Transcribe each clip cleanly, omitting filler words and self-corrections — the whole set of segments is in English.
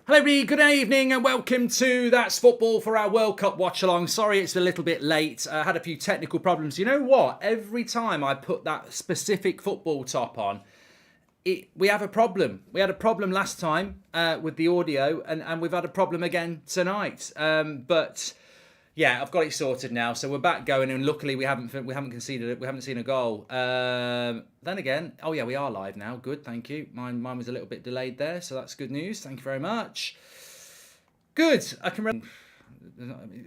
Hello everybody, good evening and welcome to That's Football for our World Cup watch-along. Sorry it's a little bit late, I had a few technical problems. You know what, every time I put that specific football top on, we have a problem. We had a problem last time with the audio and we've had a problem again tonight. But yeah, I've got it sorted now, so we're back going, and luckily we haven't conceded it. We haven't seen a goal. Then again, oh yeah, we are live now. Good, thank you. Mine was a little bit delayed there, so that's good news. Thank you very much. Good. I can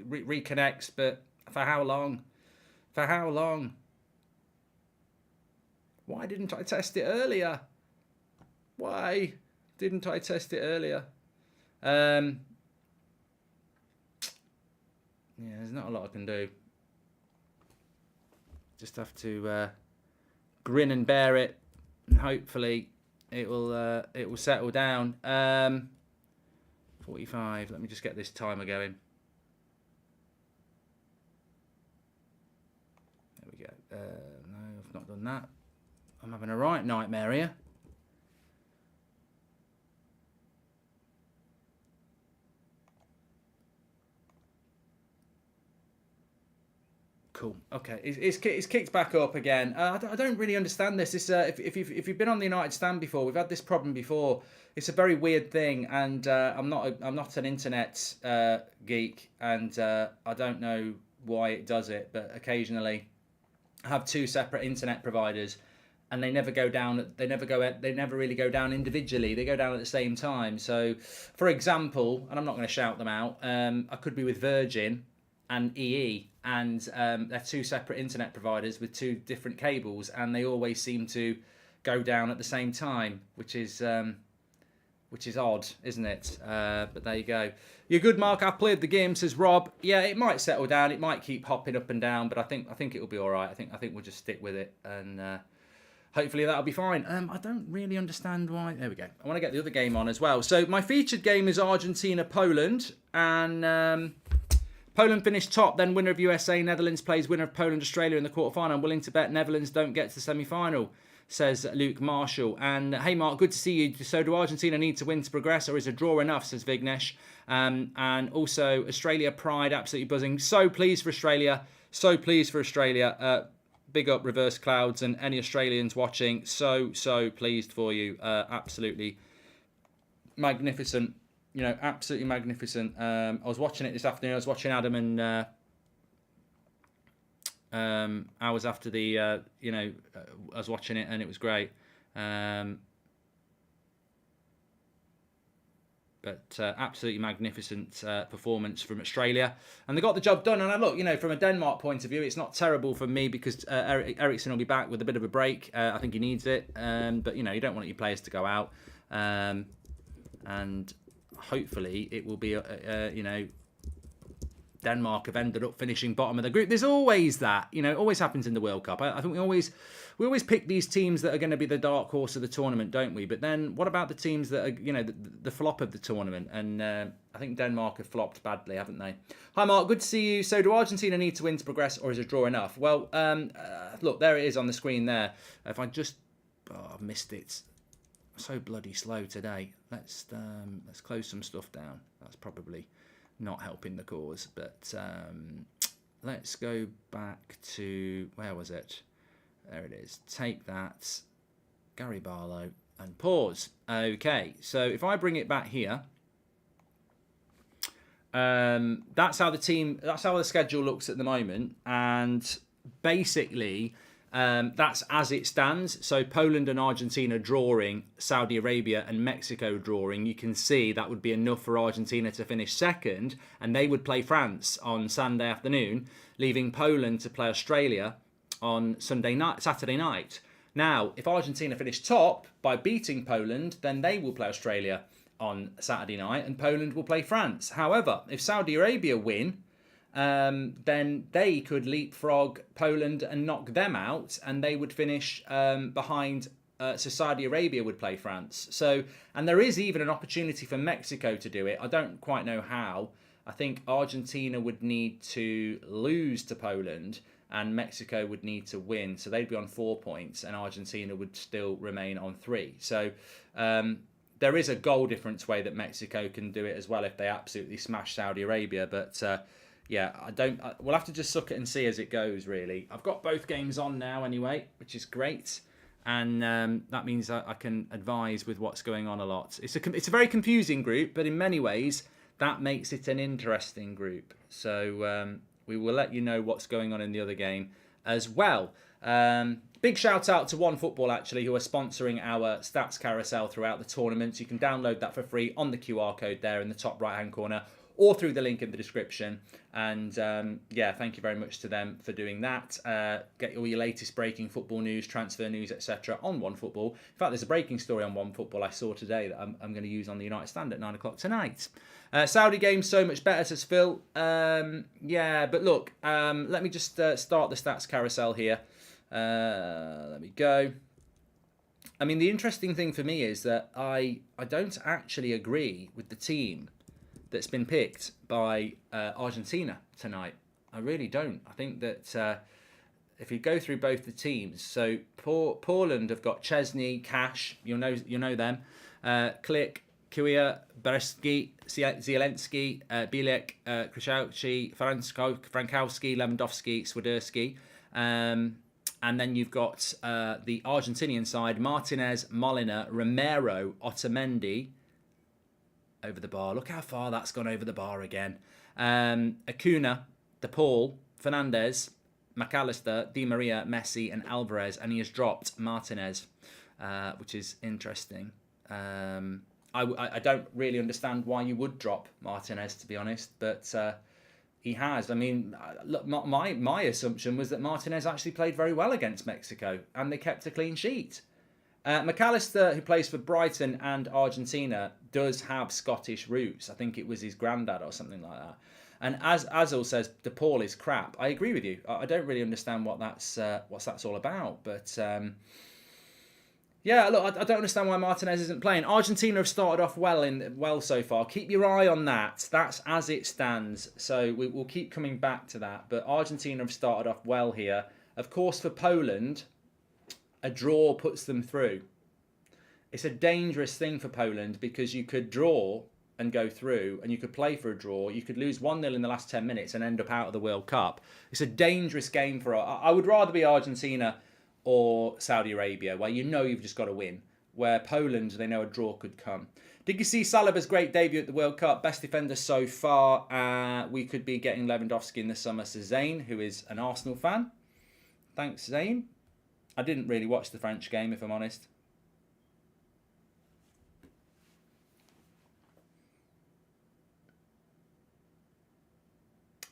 reconnects, but for how long? For how long? Why didn't I test it earlier? Why didn't I test it earlier? Yeah, there's not a lot I can do. Just have to grin and bear it, and hopefully it will settle down. 45. Let me just get this timer going. There we go. No, I've not done that. I'm having a right nightmare here. Cool. Okay, it's kicked back up again. I don't really understand this. If you've been on the United stand before, we've had this problem before. It's a very weird thing, and I'm not an internet geek, and I don't know why it does it. But occasionally, I have two separate internet providers, and they never go down. They never really go down individually. They go down at the same time. So, for example, and I'm not going to shout them out. I could be with Virgin and EE, and they're two separate internet providers with two different cables, and they always seem to go down at the same time, which is odd, isn't it? But there you go. You're good, Mark. I've played the game, says Rob. Yeah, it might settle down. It might keep hopping up and down, but I think it'll be all right. I think we'll just stick with it, and hopefully that'll be fine. I don't really understand why. There we go. I want to get the other game on as well. So my featured game is Argentina Poland, and Poland finished top, then winner of USA. Netherlands plays winner of Poland, Australia in the quarterfinal. I'm willing to bet Netherlands don't get to the semi-final, says Luke Marshall. And hey, Mark, good to see you. So do Argentina need to win to progress, or is a draw enough, says Vignesh. And also Australia pride, absolutely buzzing. So pleased for Australia. So pleased for Australia. Big up Reverse Clouds and any Australians watching. So pleased for you. Absolutely magnificent. You know, absolutely magnificent. I was watching it this afternoon. I was watching Adam and hours after the, I was watching it and it was great. But absolutely magnificent performance from Australia. And they got the job done. And I look, from a Denmark point of view, it's not terrible for me because Eriksen will be back with a bit of a break. I think he needs it. But, you don't want your players to go out. And hopefully it will be, Denmark have ended up finishing bottom of the group. There's always that, it always happens in the World Cup. I think we always pick these teams that are going to be the dark horse of the tournament, don't we? But then what about the teams that are, the flop of the tournament? And I think Denmark have flopped badly, haven't they? Hi, Mark. Good to see you. So do Argentina need to win to progress, or is a draw enough? Well, look, there it is on the screen there. If I just... Oh, I've missed it. So bloody slow today. Let's close some stuff down. That's probably not helping the cause, but let's go back to, where was it? There it is. Take that, Gary Barlow, and pause. Okay, so if I bring it back here, that's how the schedule looks at the moment, and basically that's as it stands. So Poland and Argentina drawing, Saudi Arabia and Mexico drawing. You can see that would be enough for Argentina to finish second, and they would play France on Sunday afternoon, leaving Poland to play Australia on Saturday night. Now, if Argentina finish top by beating Poland, then they will play Australia on Saturday night, and Poland will play France. However, if Saudi Arabia win, then they could leapfrog Poland and knock them out, and they would finish behind. So Saudi Arabia would play France. So, and there is even an opportunity for Mexico to do it. I don't quite know how. I think Argentina would need to lose to Poland, and Mexico would need to win. So they'd be on 4 points, and Argentina would still remain on 3. So There is a goal difference way that Mexico can do it as well if they absolutely smash Saudi Arabia. But yeah, we'll have to just suck it and see as it goes, really. I've got both games on now anyway, which is great. And that means I can advise with what's going on a lot. It's a very confusing group, but in many ways, that makes it an interesting group. So we will let you know what's going on in the other game as well. Big shout out to OneFootball, actually, who are sponsoring our stats carousel throughout the tournament. You can download that for free on the QR code there in the top right-hand corner or through the link in the description. And yeah, thank you very much to them for doing that. Get all your latest breaking football news, transfer news, etc. on OneFootball. In fact, there's a breaking story on OneFootball I saw today that I'm going to use on the United Stand at 9 o'clock tonight. Saudi game so much better, says Phil. Yeah, but look, let me just start the stats carousel here. Let me go. I mean, the interesting thing for me is that I don't actually agree with the team that's been picked by Argentina tonight. I really don't. I think that if you go through both the teams, so Poland have got Chesney, Cash, you know them, Klich, Kuia, Bereski, Zielinski, Bielek, Krychowski, Frankowski, Lewandowski, Swiderski. And then you've got the Argentinian side, Martinez, Molina, Romero, Otamendi, over the bar. Look how far that's gone over the bar again. Acuna, De Paul, Fernandez, McAllister, Di Maria, Messi and Alvarez. And he has dropped Martinez, which is interesting. I don't really understand why you would drop Martinez, to be honest. But he has. I mean, look, my assumption was that Martinez actually played very well against Mexico. And they kept a clean sheet. McAllister, who plays for Brighton and Argentina, does have Scottish roots. I think it was his granddad or something like that. And as Azul says, De Paul is crap. I agree with you. I don't really understand what that's all about. But yeah, look, I don't understand why Martinez isn't playing. Argentina have started off well so far. Keep your eye on that. That's as it stands. So we'll keep coming back to that. But Argentina have started off well here. Of course, for Poland, a draw puts them through. It's a dangerous thing for Poland because you could draw and go through and you could play for a draw. You could lose 1-0 in the last 10 minutes and end up out of the World Cup. It's a dangerous game for us. I would rather be Argentina or Saudi Arabia, where you know you've just got to win. Where Poland, they know a draw could come. Did you see Saliba's great debut at the World Cup? Best defender so far. We could be getting Lewandowski in the summer, says Zane, who is an Arsenal fan. Thanks, Zane. I didn't really watch the French game, if I'm honest.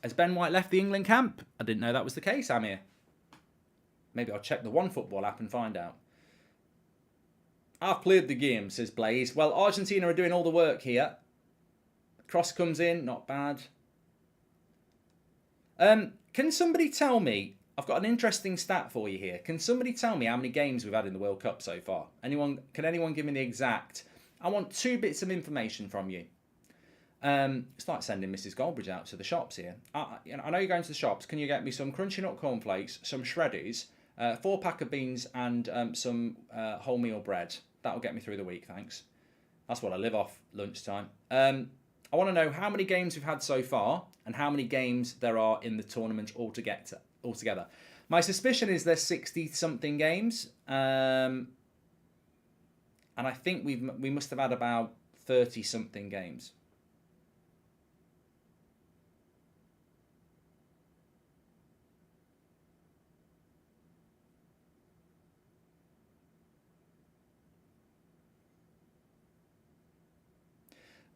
Has Ben White left the England camp? I didn't know that was the case, Amir. Maybe I'll check the OneFootball app and find out. I've played the game, says Blaze. Well, Argentina are doing all the work here. Cross comes in, not bad. Can somebody tell me... I've got an interesting stat for you here. Can somebody tell me how many games we've had in the World Cup so far? Can anyone give me the exact? I want 2 bits of information from you. It's like sending Mrs. Goldbridge out to the shops here. I know you're going to the shops. Can you get me some Crunchy Nut cornflakes, some Shreddies, 4 pack of beans, and some wholemeal bread? That'll get me through the week, thanks. That's what I live off lunchtime. I want to know how many games we've had so far and how many games there are in the tournament altogether. My suspicion is there's 60-something games, and I think we must have had about 30-something games.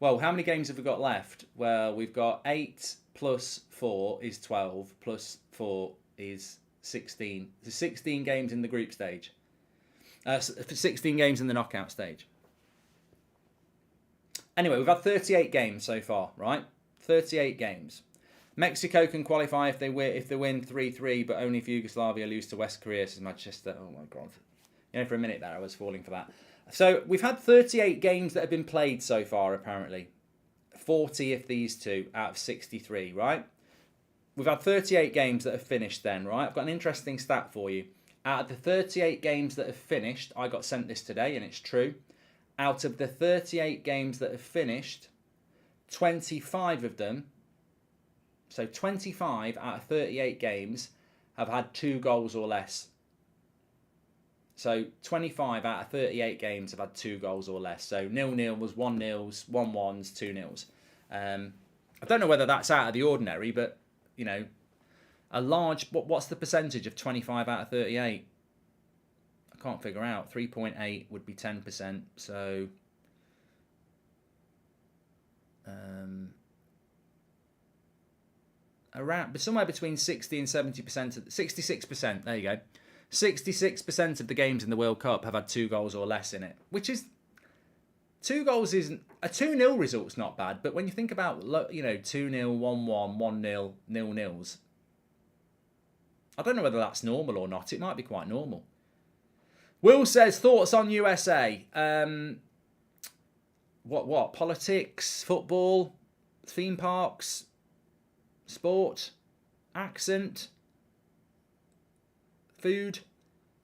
Well, how many games have we got left? Well, we've got 8 plus 4 is 12, plus 4 is 16. There's 16 games in the group stage. 16 games in the knockout stage. Anyway, we've had 38 games so far, right? 38 games. Mexico can qualify if they win 3-3, but only if Yugoslavia lose to West Korea, says Manchester. Oh my God. For a minute there, I was falling for that. So we've had 38 games that have been played so far, apparently. 40 if these two out of 63, right? We've had 38 games that have finished then, right? I've got an interesting stat for you. Out of the 38 games that have finished, I got sent this today, and it's true. out of the 38 games that have finished, 25 of them, so 25 out of 38 games, have had 2 goals or less. So 25 out of 38 games have had 2 goals or less. So 0-0 was 1-0s, 1-1s, 2-0s. I don't know whether that's out of the ordinary, but, you know, a large... What's the percentage of 25 out of 38? I can't figure out. 3.8 would be 10%. So... around somewhere between 60 and 70%, 66%, there you go. 66% of the games in the World Cup have had 2 goals or less in it, which is... 2 goals isn't... A 2-0 result's not bad, but when you think about, you know, 2-0, 1-1, 1-0, 0-0s, I don't know whether that's normal or not. It might be quite normal. Will says, thoughts on USA? What? Politics, football, theme parks, sport, accent, food,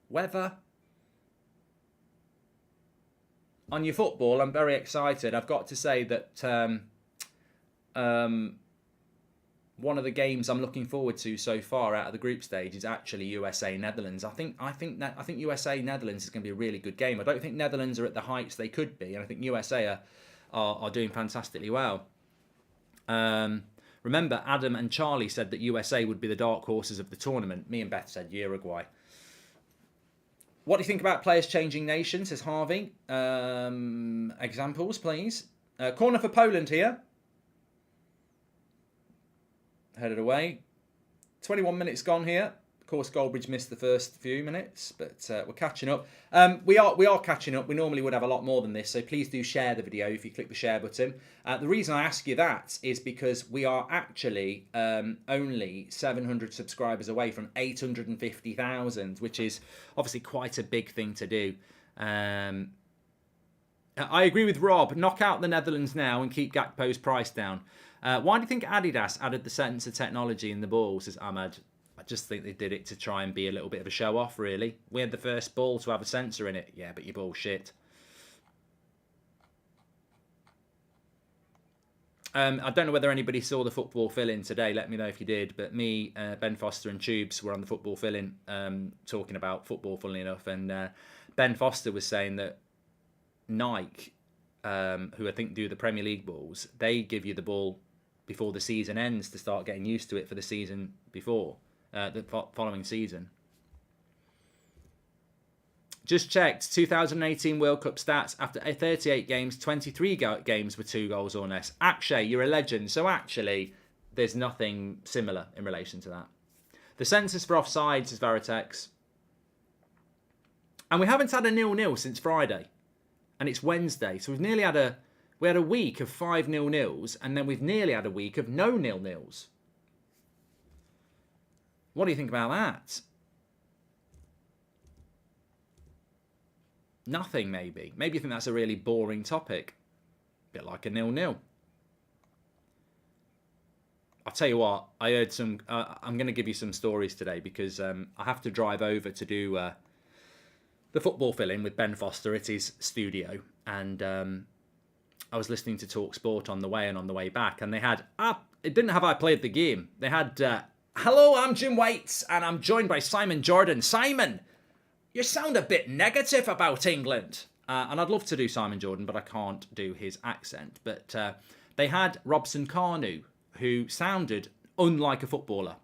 weather. On your football, I'm very excited. I've got to say that one of the games I'm looking forward to so far out of the group stage is actually USA Netherlands. I think USA Netherlands is going to be a really good game. I don't think Netherlands are at the heights they could be, and I think USA are doing fantastically well. Remember, Adam and Charlie said that USA would be the dark horses of the tournament. Me and Beth said Uruguay. What do you think about players changing nations, says Harvey? Examples, please. Corner for Poland here. Headed away. 21 minutes gone here. Of course, Goldbridge missed the first few minutes, but we're catching up. We are catching up. We normally would have a lot more than this, so please do share the video if you click the share button. The reason I ask you that is because we are actually only 700 subscribers away from 850,000, which is obviously quite a big thing to do. I agree with Rob. Knock out the Netherlands now and keep Gakpo's price down. Why do you think Adidas added the sensor technology in the ball, says Ahmad? I just think they did it to try and be a little bit of a show-off, really. We had the first ball to have a sensor in it. Yeah, but you're bullshit. I don't know whether anybody saw the football fill-in today. Let me know if you did. But me, Ben Foster and Tubes were on the football fill-in talking about football, funnily enough. And Ben Foster was saying that Nike, who I think do the Premier League balls, they give you the ball before the season ends to start getting used to it for the season before. The following season. Just checked 2018 World Cup stats. After 38 games, 23 games with 2 goals or less. Akshay, you're a legend. So actually, there's nothing similar in relation to that. The census for offsides is Veritex. And we haven't had a 0-0 since Friday. And it's Wednesday. So we've nearly had we had a week of 5 0-0s, and then we've nearly had a week of no 0-0s. What do you think about that? Nothing, maybe. Maybe you think that's a really boring topic. Bit like a 0-0. I'll tell you what, I heard some... I'm going to give you some stories today because I have to drive over to do the football fill-in with Ben Foster at his studio. And I was listening to Talk Sport on the way and on the way back. And they had... it didn't have I played the game. They had... Hello, I'm Jim Waits, and I'm joined by Simon Jordan. Simon, you sound a bit negative about England. And I'd love to do Simon Jordan, but I can't do his accent. But they had Robson Carnu, who sounded unlike a footballer.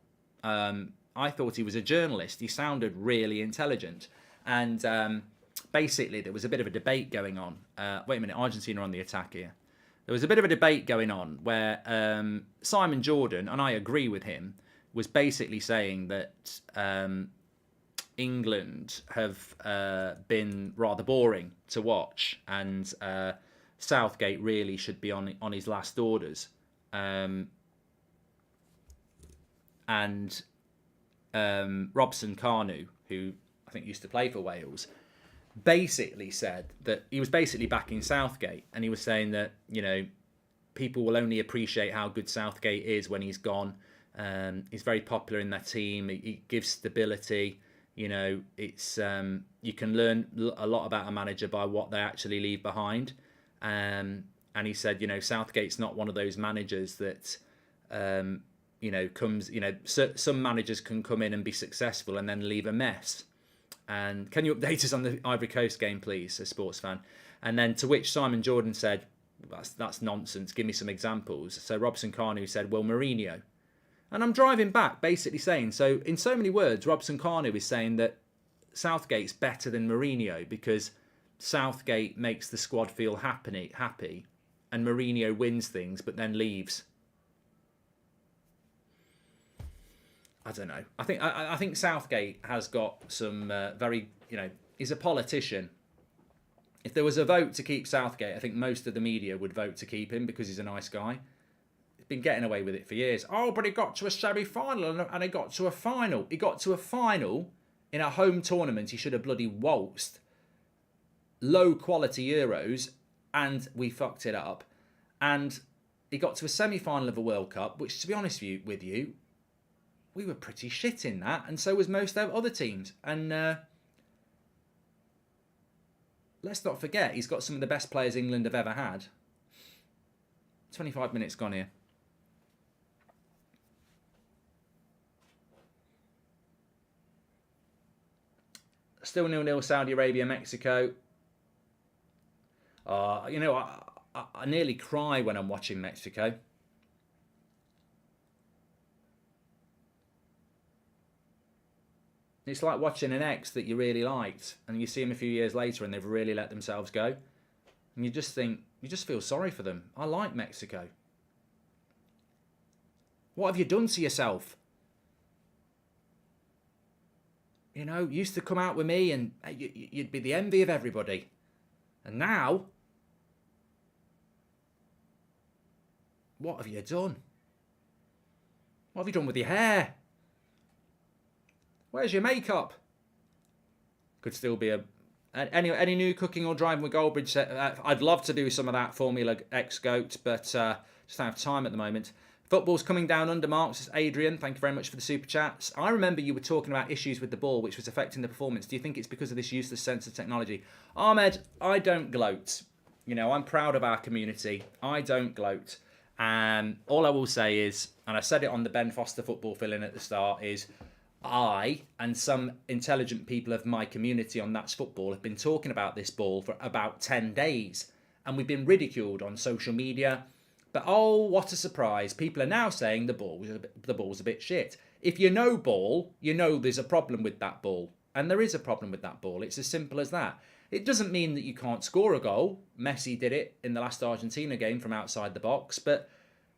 I thought he was a journalist. He sounded really intelligent. And basically, there was a bit of a debate going on. Wait a minute, Argentina on the attack here. There was a bit of a debate going on where Simon Jordan, and I agree with him, was basically saying that England have been rather boring to watch, and Southgate really should be on his last orders. And Robson Carnu, who I think used to play for Wales, basically said that he was basically backing Southgate, and he was saying that, you know, people will only appreciate how good Southgate is when he's gone. He's very popular in that team. He gives stability. You know, it's you can learn a lot about a manager by what they actually leave behind. And he said, you know, Southgate's not one of those managers that, you know, comes, you know, some managers can come in and be successful and then leave a mess. And can you update us on the Ivory Coast game, please, a sports fan? And then to which Simon Jordan said, that's nonsense. Give me some examples. So Robson Kanu said, well, Mourinho. And I'm driving back basically saying, so in so many words, Robson Kanu is saying that Southgate's better than Mourinho because Southgate makes the squad feel happy and Mourinho wins things but then leaves. I don't know. I think Southgate has got some very, you know, he's a politician. If there was a vote to keep Southgate, I think most of the media would vote to keep him because he's a nice guy. He's been getting away with it for years. Oh, but he got to a semi-final and he got to a final. He got to a final in a home tournament. He should have bloody waltzed. Low quality Euros and we fucked it up. And he got to a semi-final of a World Cup, which to be honest with you, we were pretty shit in that, and so was most other teams. And let's not forget, he's got some of the best players England have ever had. 25 minutes gone here. Still 0-0 Saudi Arabia, Mexico. You know, I nearly cry when I'm watching Mexico. It's like watching an ex that you really liked and you see them a few years later and they've really let themselves go. And you just think, you just feel sorry for them. I like Mexico. What have you done to yourself? You know, you used to come out with me and you'd be the envy of everybody. And now, what have you done? What have you done with your hair? Where's your makeup? Could still be any new cooking or driving with Goldbridge. I'd love to do some of that Formula X goat, but just don't have time at the moment. Football's coming down under marks. Adrian, thank you very much for the super chats. I remember you were talking about issues with the ball, which was affecting the performance. Do you think it's because of this useless sense of technology? Ahmed, I don't gloat. You know, I'm proud of our community. I don't gloat. All I will say is, and I said it on the Ben Foster football fill-in at the start, is I and some intelligent people of my community on That's Football have been talking about this ball for about 10 days. And we've been ridiculed on social media. But oh, what a surprise. People are now saying the ball's a bit shit. If you know ball, you know there's a problem with that ball. And there is a problem with that ball. It's as simple as that. It doesn't mean that you can't score a goal. Messi did it in the last Argentina game from outside the box. But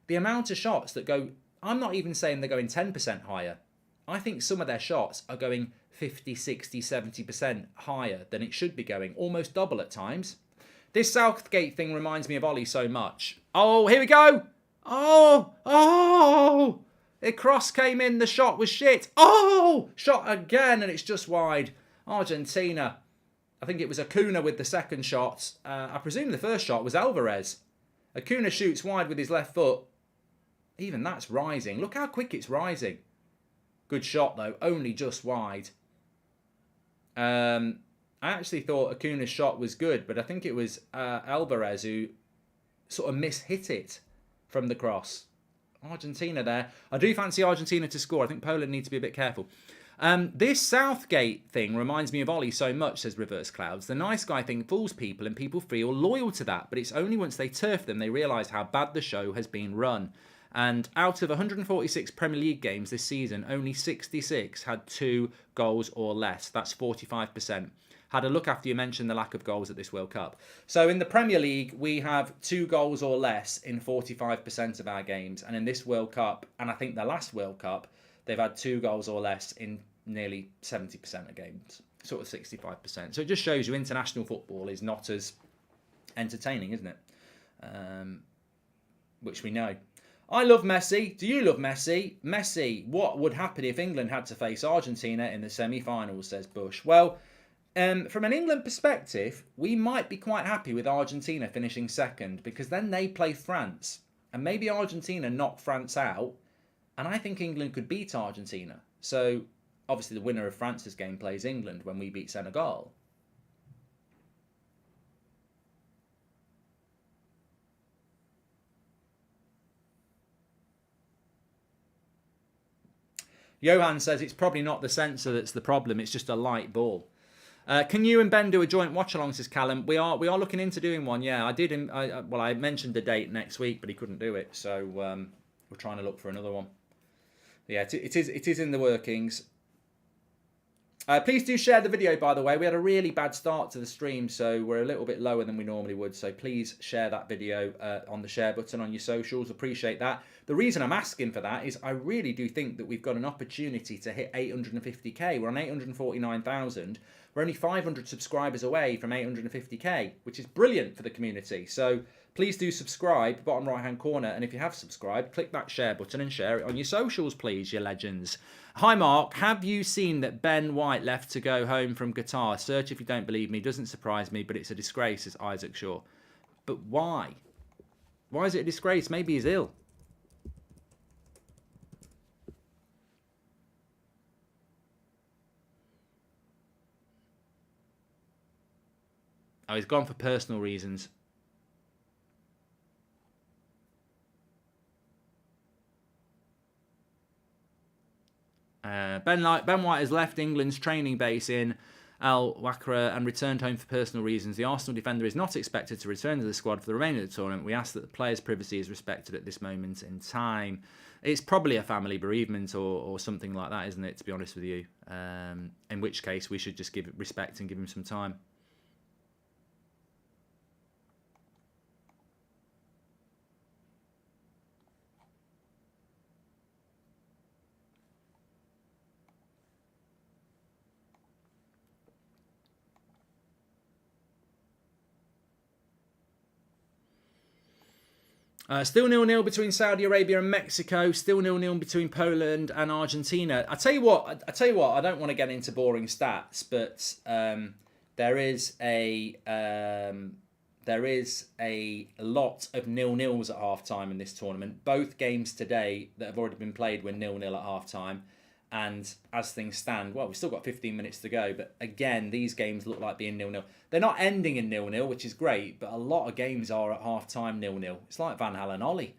the amount of shots that go, I'm not even saying they're going 10% higher. I think some of their shots are going 50, 60, 70% higher than it should be going. Almost double at times. This Southgate thing reminds me of Ollie so much. Oh, here we go. Oh. The cross came in. The shot was shit. Oh, shot again. And it's just wide. Argentina. I think it was Acuna with the second shot. I presume the first shot was Alvarez. Acuna shoots wide with his left foot. Even that's rising. Look how quick it's rising. Good shot, though. Only just wide. I actually thought Acuna's shot was good, but I think it was Alvarez who sort of mishit it from the cross. Argentina there. I do fancy Argentina to score. I think Poland need to be a bit careful. This Southgate thing reminds me of Ollie so much, says Reverse Clouds. The nice guy thing fools people and people feel loyal to that, but it's only once they turf them they realise how bad the show has been run. And out of 146 Premier League games this season, only 66 had 2 goals or less. That's 45%. Had a look after you mentioned the lack of goals at this World Cup. So in the Premier League, we have 2 goals or less in 45% of our games. And in this World Cup, and I think the last World Cup, they've had 2 goals or less in nearly 70% of games. Sort of 65%. So it just shows you international football is not as entertaining, isn't it? Which we know. I love Messi. Do you love Messi? Messi, what would happen if England had to face Argentina in the semi-finals, says Bush. Well, from an England perspective, we might be quite happy with Argentina finishing second because then they play France. And maybe Argentina knock France out. And I think England could beat Argentina. So obviously the winner of France's game plays England when we beat Senegal. Johan says it's probably not the sensor that's the problem, it's just a light ball. Can you and Ben do a joint watch along, says Callum? We are looking into doing one, yeah. I mentioned the date next week, but he couldn't do it, so we're trying to look for another one. Yeah, it is in the workings. Please do share the video, by the way. We had a really bad start to the stream, so we're a little bit lower than we normally would. So please share that video on the share button on your socials. Appreciate that. The reason I'm asking for that is I really do think that we've got an opportunity to hit 850k. We're on 849,000. We're only 500 subscribers away from 850k, which is brilliant for the community. So please do subscribe, bottom right-hand corner. And if you have subscribed, click that share button and share it on your socials, please, you legends. Hi, Mark. Have you seen that Ben White left to go home from Qatar? Search if you don't believe me. Doesn't surprise me, but it's a disgrace, says Isaac Shaw. But why? Why is it a disgrace? Maybe he's ill. Oh, he's gone for personal reasons. Ben White has left England's training base in Al Wakra and returned home for personal reasons. The Arsenal defender is not expected to return to the squad for the remainder of the tournament. We ask that the player's privacy is respected at this moment in time. It's probably a family bereavement or something like that, isn't it, to be honest with you? In which case, we should just give it respect and give him some time. Still 0-0 between Saudi Arabia and Mexico. Still 0-0 between Poland and Argentina. I tell you what. I don't want to get into boring stats, but there is a lot of 0-0s at half time in this tournament. Both games today that have already been played were 0-0 at half time. And as things stand, well, we've still got 15 minutes to go. But again, these games look like being 0-0. They're not ending in 0-0, which is great. But a lot of games are at half-time 0-0. It's like Van Halen Ollie.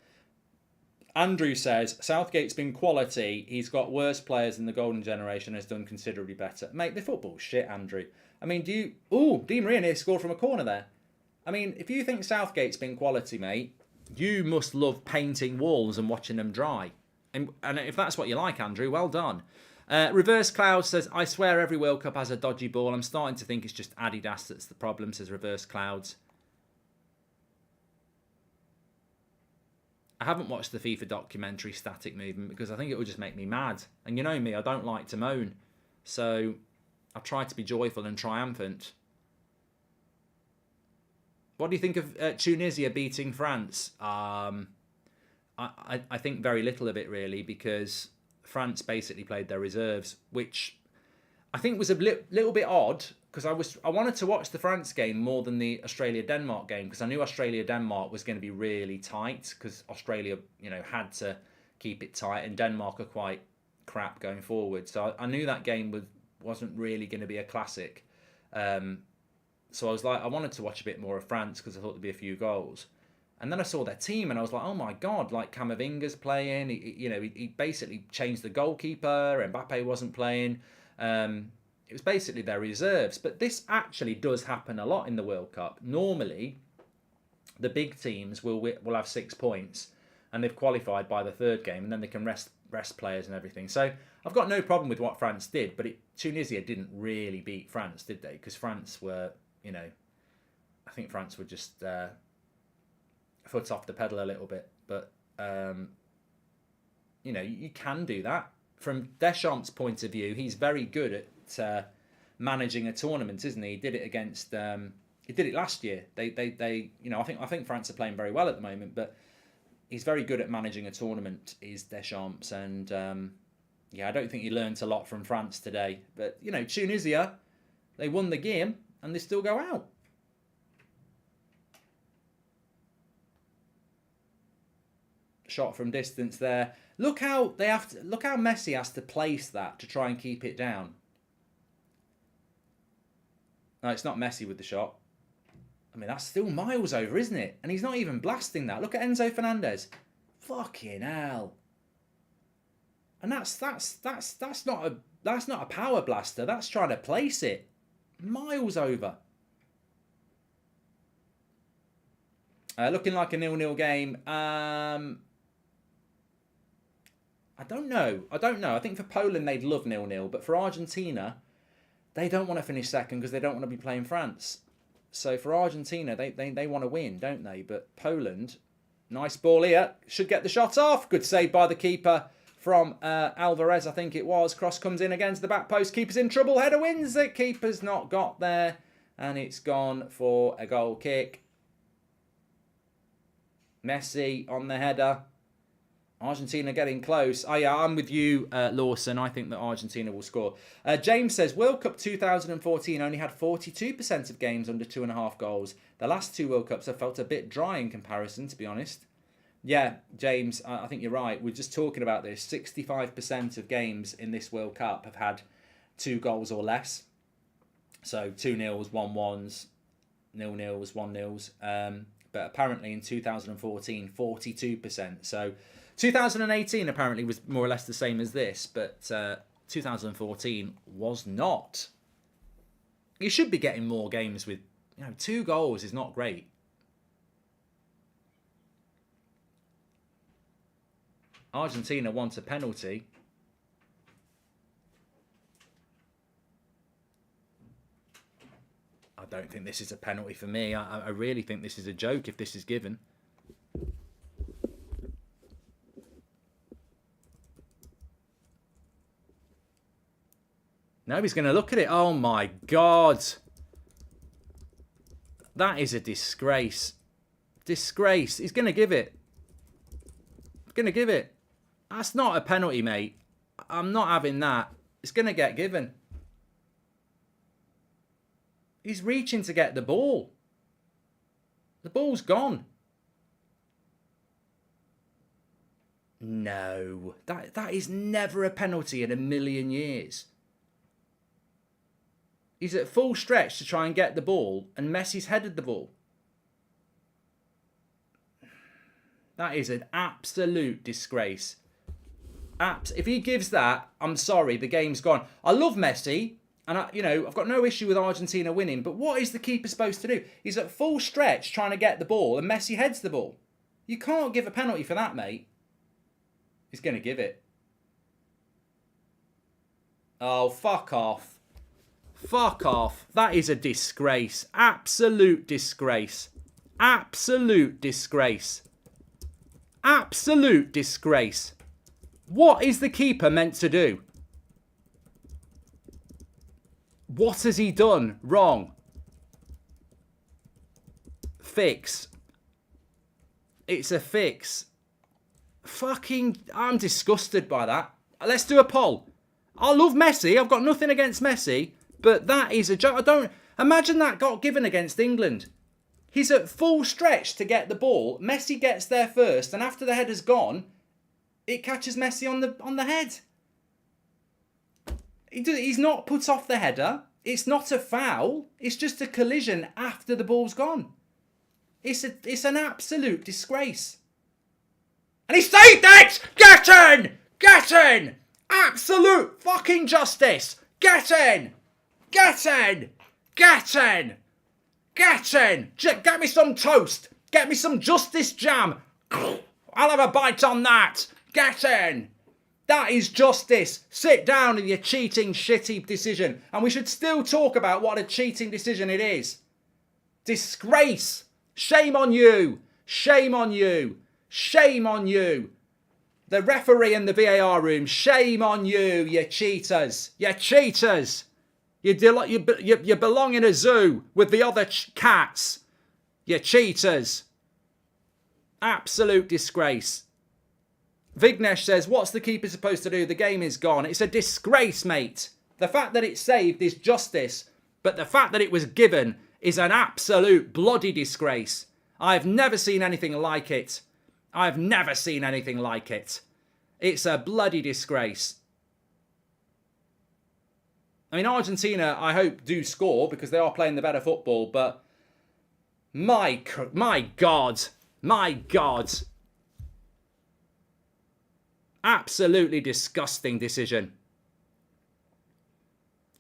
Andrew says, Southgate's been quality. He's got worse players than the golden generation, has done considerably better. Mate, the football's shit, Andrew. I mean, do you... Ooh, Di Maria near scored from a corner there. I mean, if you think Southgate's been quality, mate, you must love painting walls and watching them dry. And if that's what you like, Andrew, well done. Reverse Cloud says, I swear every World Cup has a dodgy ball. I'm starting to think it's just Adidas that's the problem, says Reverse Clouds. I haven't watched the FIFA documentary Static Movement because I think it would just make me mad. And you know me, I don't like to moan. So I've tried to be joyful and triumphant. What do you think of Tunisia beating France? I think very little of it, really, because France basically played their reserves, which I think was a little bit odd because I wanted to watch the France game more than the Australia-Denmark game because I knew Australia-Denmark was going to be really tight because Australia, had to keep it tight and Denmark are quite crap going forward. So I knew that game wasn't really going to be a classic. So I was like, I wanted to watch a bit more of France because I thought there'd be a few goals. And then I saw their team and I was like, oh my God, like Camavinga's playing. He basically changed the goalkeeper. Mbappe wasn't playing. It was basically their reserves. But this actually does happen a lot in the World Cup. Normally, the big teams will have 6 points and they've qualified by the third game and then they can rest players and everything. So I've got no problem with what France did, but Tunisia didn't really beat France, did they? Because France were, I think France were just... foot off the pedal a little bit, but you can do that. From Deschamps' point of view, he's very good at managing a tournament, isn't he? He did it against. He did it last year. I think France are playing very well at the moment, but he's very good at managing a tournament. Is Deschamps, and I don't think he learnt a lot from France today. But Tunisia, they won the game and they still go out. shot from distance there. Look how Messi has to place that to try and keep it down. No, it's not Messi with the shot. I mean, that's still miles over, isn't it? And he's not even blasting that. Look at Enzo Fernandez. Fucking hell. And that's not a power blaster. That's trying to place it. Miles over. Looking like a 0-0 game. I don't know. I think for Poland they'd love 0-0, but for Argentina, they don't want to finish second because they don't want to be playing France. So for Argentina, they want to win, don't they? But Poland, nice ball here, should get the shot off. Good save by the keeper from Alvarez, I think it was. Cross comes in against the back post. Keeper's in trouble. Header wins it. Keeper's not got there, and it's gone for a goal kick. Messi on the header. Argentina getting close. Oh yeah, I'm with you, Lawson. I think that Argentina will score. James says, World Cup 2014 only had 42% of games under 2.5 goals. The last two World Cups have felt a bit dry in comparison, to be honest. Yeah, James, I think you're right. We're just talking about this. 65% of games in this World Cup have had 2 goals or less. So 2-0s, 1-1s, 0-0s, 1-0s. But apparently in 2014, 42%. So 2018 apparently was more or less the same as this, but 2014 was not. You should be getting more games with, 2 goals is not great. Argentina wants a penalty. I don't think this is a penalty for me. I really think this is a joke if this is given. No, he's going to look at it. Oh my God. That is a disgrace. Disgrace. He's going to give it. He's going to give it. That's not a penalty, mate. I'm not having that. It's going to get given. He's reaching to get the ball. The ball's gone. No. That is never a penalty in a million years. He's at full stretch to try and get the ball, and Messi's headed the ball. That is an absolute disgrace. If he gives that, I'm sorry, the game's gone. I love Messi, and I've got no issue with Argentina winning, but what is the keeper supposed to do? He's at full stretch trying to get the ball, and Messi heads the ball. You can't give a penalty for that, mate. He's going to give it. Oh, fuck off. Fuck off. That is a disgrace. Absolute disgrace. Absolute disgrace. Absolute disgrace. What is the keeper meant to do? What has he done wrong? Fix. It's a fix. Fucking, I'm disgusted by that. Let's do a poll. I love Messi. I've got nothing against Messi. But that is a joke. Imagine that got given against England. He's at full stretch to get the ball. Messi gets there first, and after the header's gone, it catches Messi on the head. He's not put off the header. It's not a foul. It's just a collision after the ball's gone. It's an absolute disgrace. And he saved it! Get in! Get in! Absolute fucking justice! Get in! Get in! Get in! Get in! Get me some toast! Get me some justice jam! I'll have a bite on that! Get in! That is justice! Sit down with your cheating, shitty decision. And we should still talk about what a cheating decision it is. Disgrace! Shame on you! Shame on you! Shame on you! The referee in the VAR room, shame on you, you cheaters! You cheaters! You belong in a zoo with the other cats. You cheaters. Absolute disgrace. Vignesh says, what's the keeper supposed to do? The game is gone. It's a disgrace, mate. The fact that it's saved is justice. But the fact that it was given is an absolute bloody disgrace. I've never seen anything like it. I've never seen anything like it. It's a bloody disgrace. I mean, Argentina, I hope, do score because they are playing the better football, but my God. My God. Absolutely disgusting decision.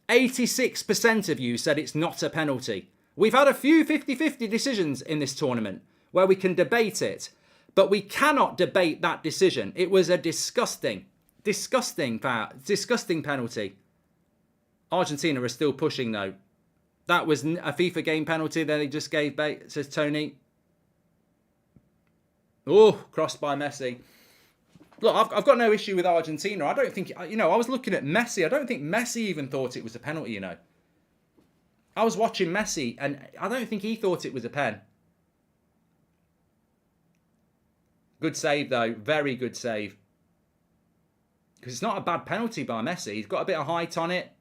86% of you said it's not a penalty. We've had a few 50-50 decisions in this tournament where we can debate it, but we cannot debate that decision. It was a disgusting penalty. Argentina are still pushing though. That was a FIFA game penalty that they just gave bait, says Tony. Oh, crossed by Messi. Look, I've got no issue with Argentina. I don't think, I was looking at Messi. I don't think Messi even thought it was a penalty, I was watching Messi and I don't think he thought it was a pen. Good save though. Very good save. Because it's not a bad penalty by Messi. He's got a bit of height on it.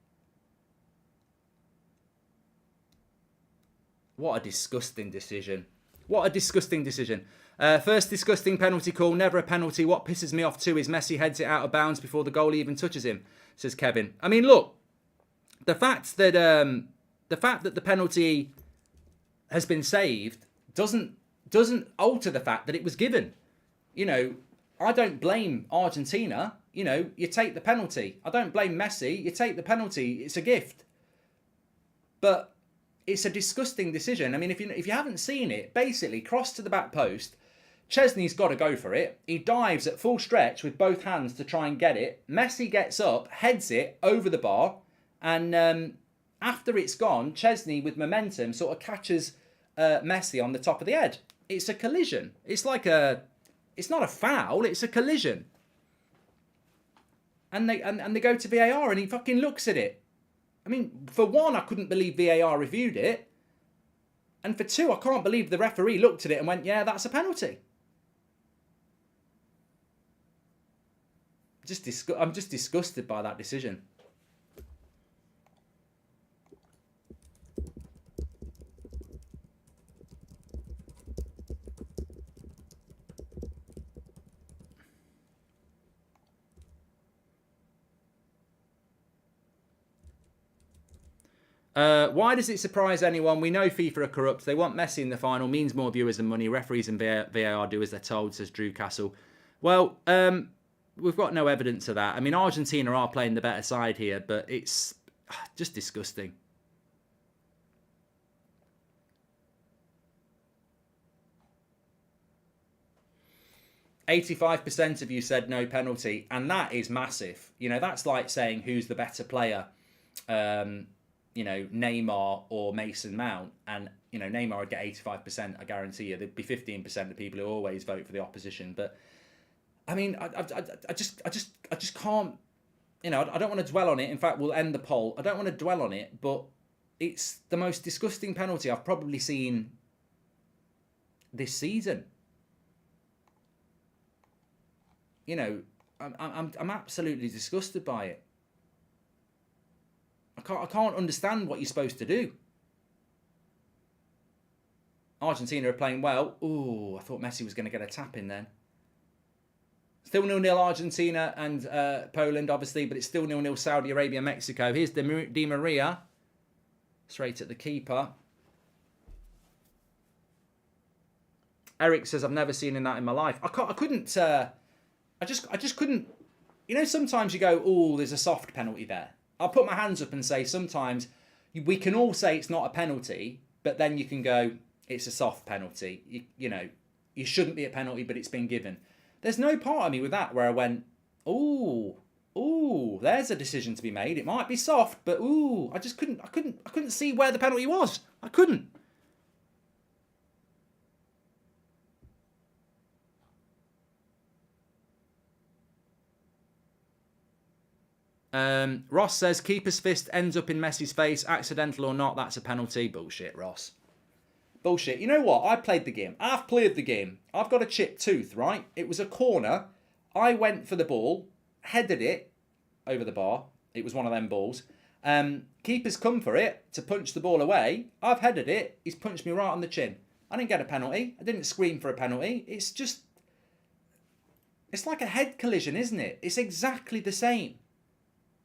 What a disgusting decision. What a disgusting decision. First disgusting penalty call, never a penalty. What pisses me off too is Messi heads it out of bounds before the goalie even touches him, says Kevin. I mean, look, the fact that the penalty has been saved doesn't alter the fact that it was given. I don't blame Argentina. You take the penalty. I don't blame Messi. You take the penalty. It's a gift. But it's a disgusting decision. I mean, if you haven't seen it, basically, cross to the back post, Chesney's got to go for it. He dives at full stretch with both hands to try and get it. Messi gets up, heads it over the bar, and after it's gone, Chesney, with momentum, sort of catches Messi on the top of the head. It's a collision. It's not a foul, it's a collision. And they go to VAR and he fucking looks at it. I mean, for one, I couldn't believe VAR reviewed it. And for two, I can't believe the referee looked at it and went, yeah, that's a penalty. I'm just disgusted by that decision. Why does it surprise anyone? We know FIFA are corrupt. They want Messi in the final. Means more viewers and money. Referees and VAR do as they're told, says Drew Castle. Well, we've got no evidence of that. I mean, Argentina are playing the better side here, but it's just disgusting. %85 of you said no penalty, and that is massive. That's like saying who's the better player. Neymar or Mason Mount, and Neymar would get 85%. I guarantee you, there'd be 15% of people who always vote for the opposition. But I mean, I just can't. I don't want to dwell on it. In fact, we'll end the poll. I don't want to dwell on it, but it's the most disgusting penalty I've probably seen this season. I'm absolutely disgusted by it. I can't understand what you're supposed to do. Argentina are playing well. Ooh, I thought Messi was going to get a tap in then. Still 0-0 Argentina and Poland, obviously, but it's still 0-0 Saudi Arabia, Mexico. Here's Di Maria. Straight at the keeper. Eric says, I've never seen that in my life. I couldn't... I just couldn't... sometimes you go, oh, there's a soft penalty there. I'll put my hands up and say sometimes we can all say it's not a penalty, but then you can go, it's a soft penalty. You shouldn't be a penalty, but it's been given. There's no part of me with that where I went, ooh, there's a decision to be made. It might be soft, but ooh, I couldn't see where the penalty was. I couldn't. Ross says, keeper's fist ends up in Messi's face. Accidental or not, that's a penalty. Bullshit, Ross. Bullshit. You know what? I played the game. I've played the game. I've got a chipped tooth, right? It was a corner. I went for the ball, headed it over the bar. It was one of them balls. Keeper's come for it to punch the ball away. I've headed it. He's punched me right on the chin. I didn't get a penalty. I didn't scream for a penalty. It's just... It's like a head collision, isn't it? It's exactly the same.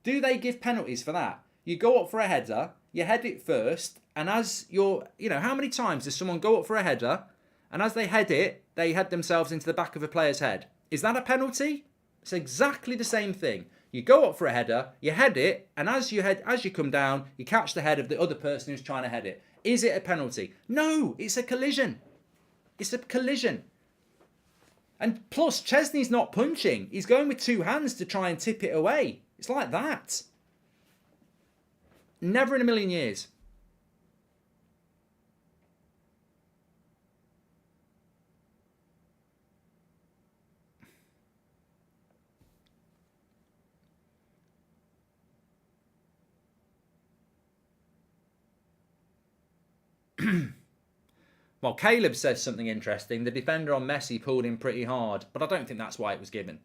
Do they give penalties for that? You go up for a header, you head it first, and as you're, how many times does someone go up for a header, and as they head it, they head themselves into the back of a player's head? Is that a penalty? It's exactly the same thing. You go up for a header, you head it, and as you come down, you catch the head of the other person who's trying to head it. Is it a penalty? No, it's a collision. It's a collision. And plus, Chesney's not punching. He's going with two hands to try and tip it away. It's like that. Never in a million years. Well, Caleb says something interesting. The defender on Messi pulled him pretty hard, but I don't think that's why it was given.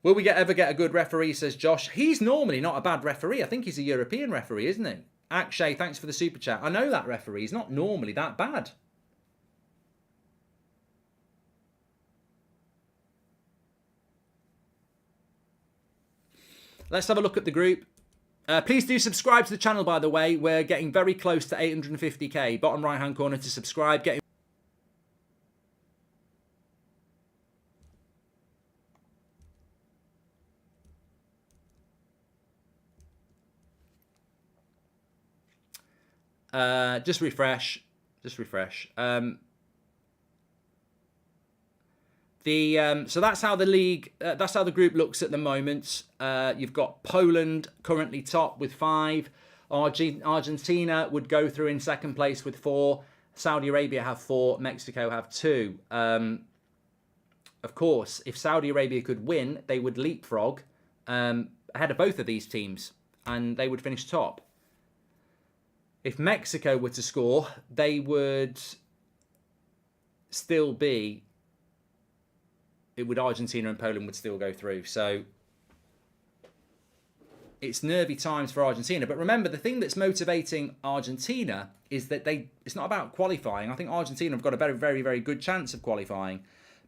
Will we ever get a good referee, says Josh. He's normally not a bad referee. I think he's a European referee, isn't he? Akshay, thanks for the super chat. I know that referee. He's not normally that bad. Let's have a look at the group. Please do subscribe to the channel, by the way. We're getting very close to 850k. Bottom right-hand corner to subscribe. Just refresh. Just refresh. So that's how the league, that's how the group looks at the moment. You've got Poland currently top with 5. Argentina would go through in second place with 4. Saudi Arabia have 4. Mexico have 2. Of course, if Saudi Arabia could win, they would leapfrog ahead of both of these teams, and they would finish top. If Mexico were to score, they would still be... Argentina and Poland would still go through. So it's nervy times for Argentina. But remember, the thing that's motivating Argentina is that it's not about qualifying. I think Argentina have got a very, very, very good chance of qualifying.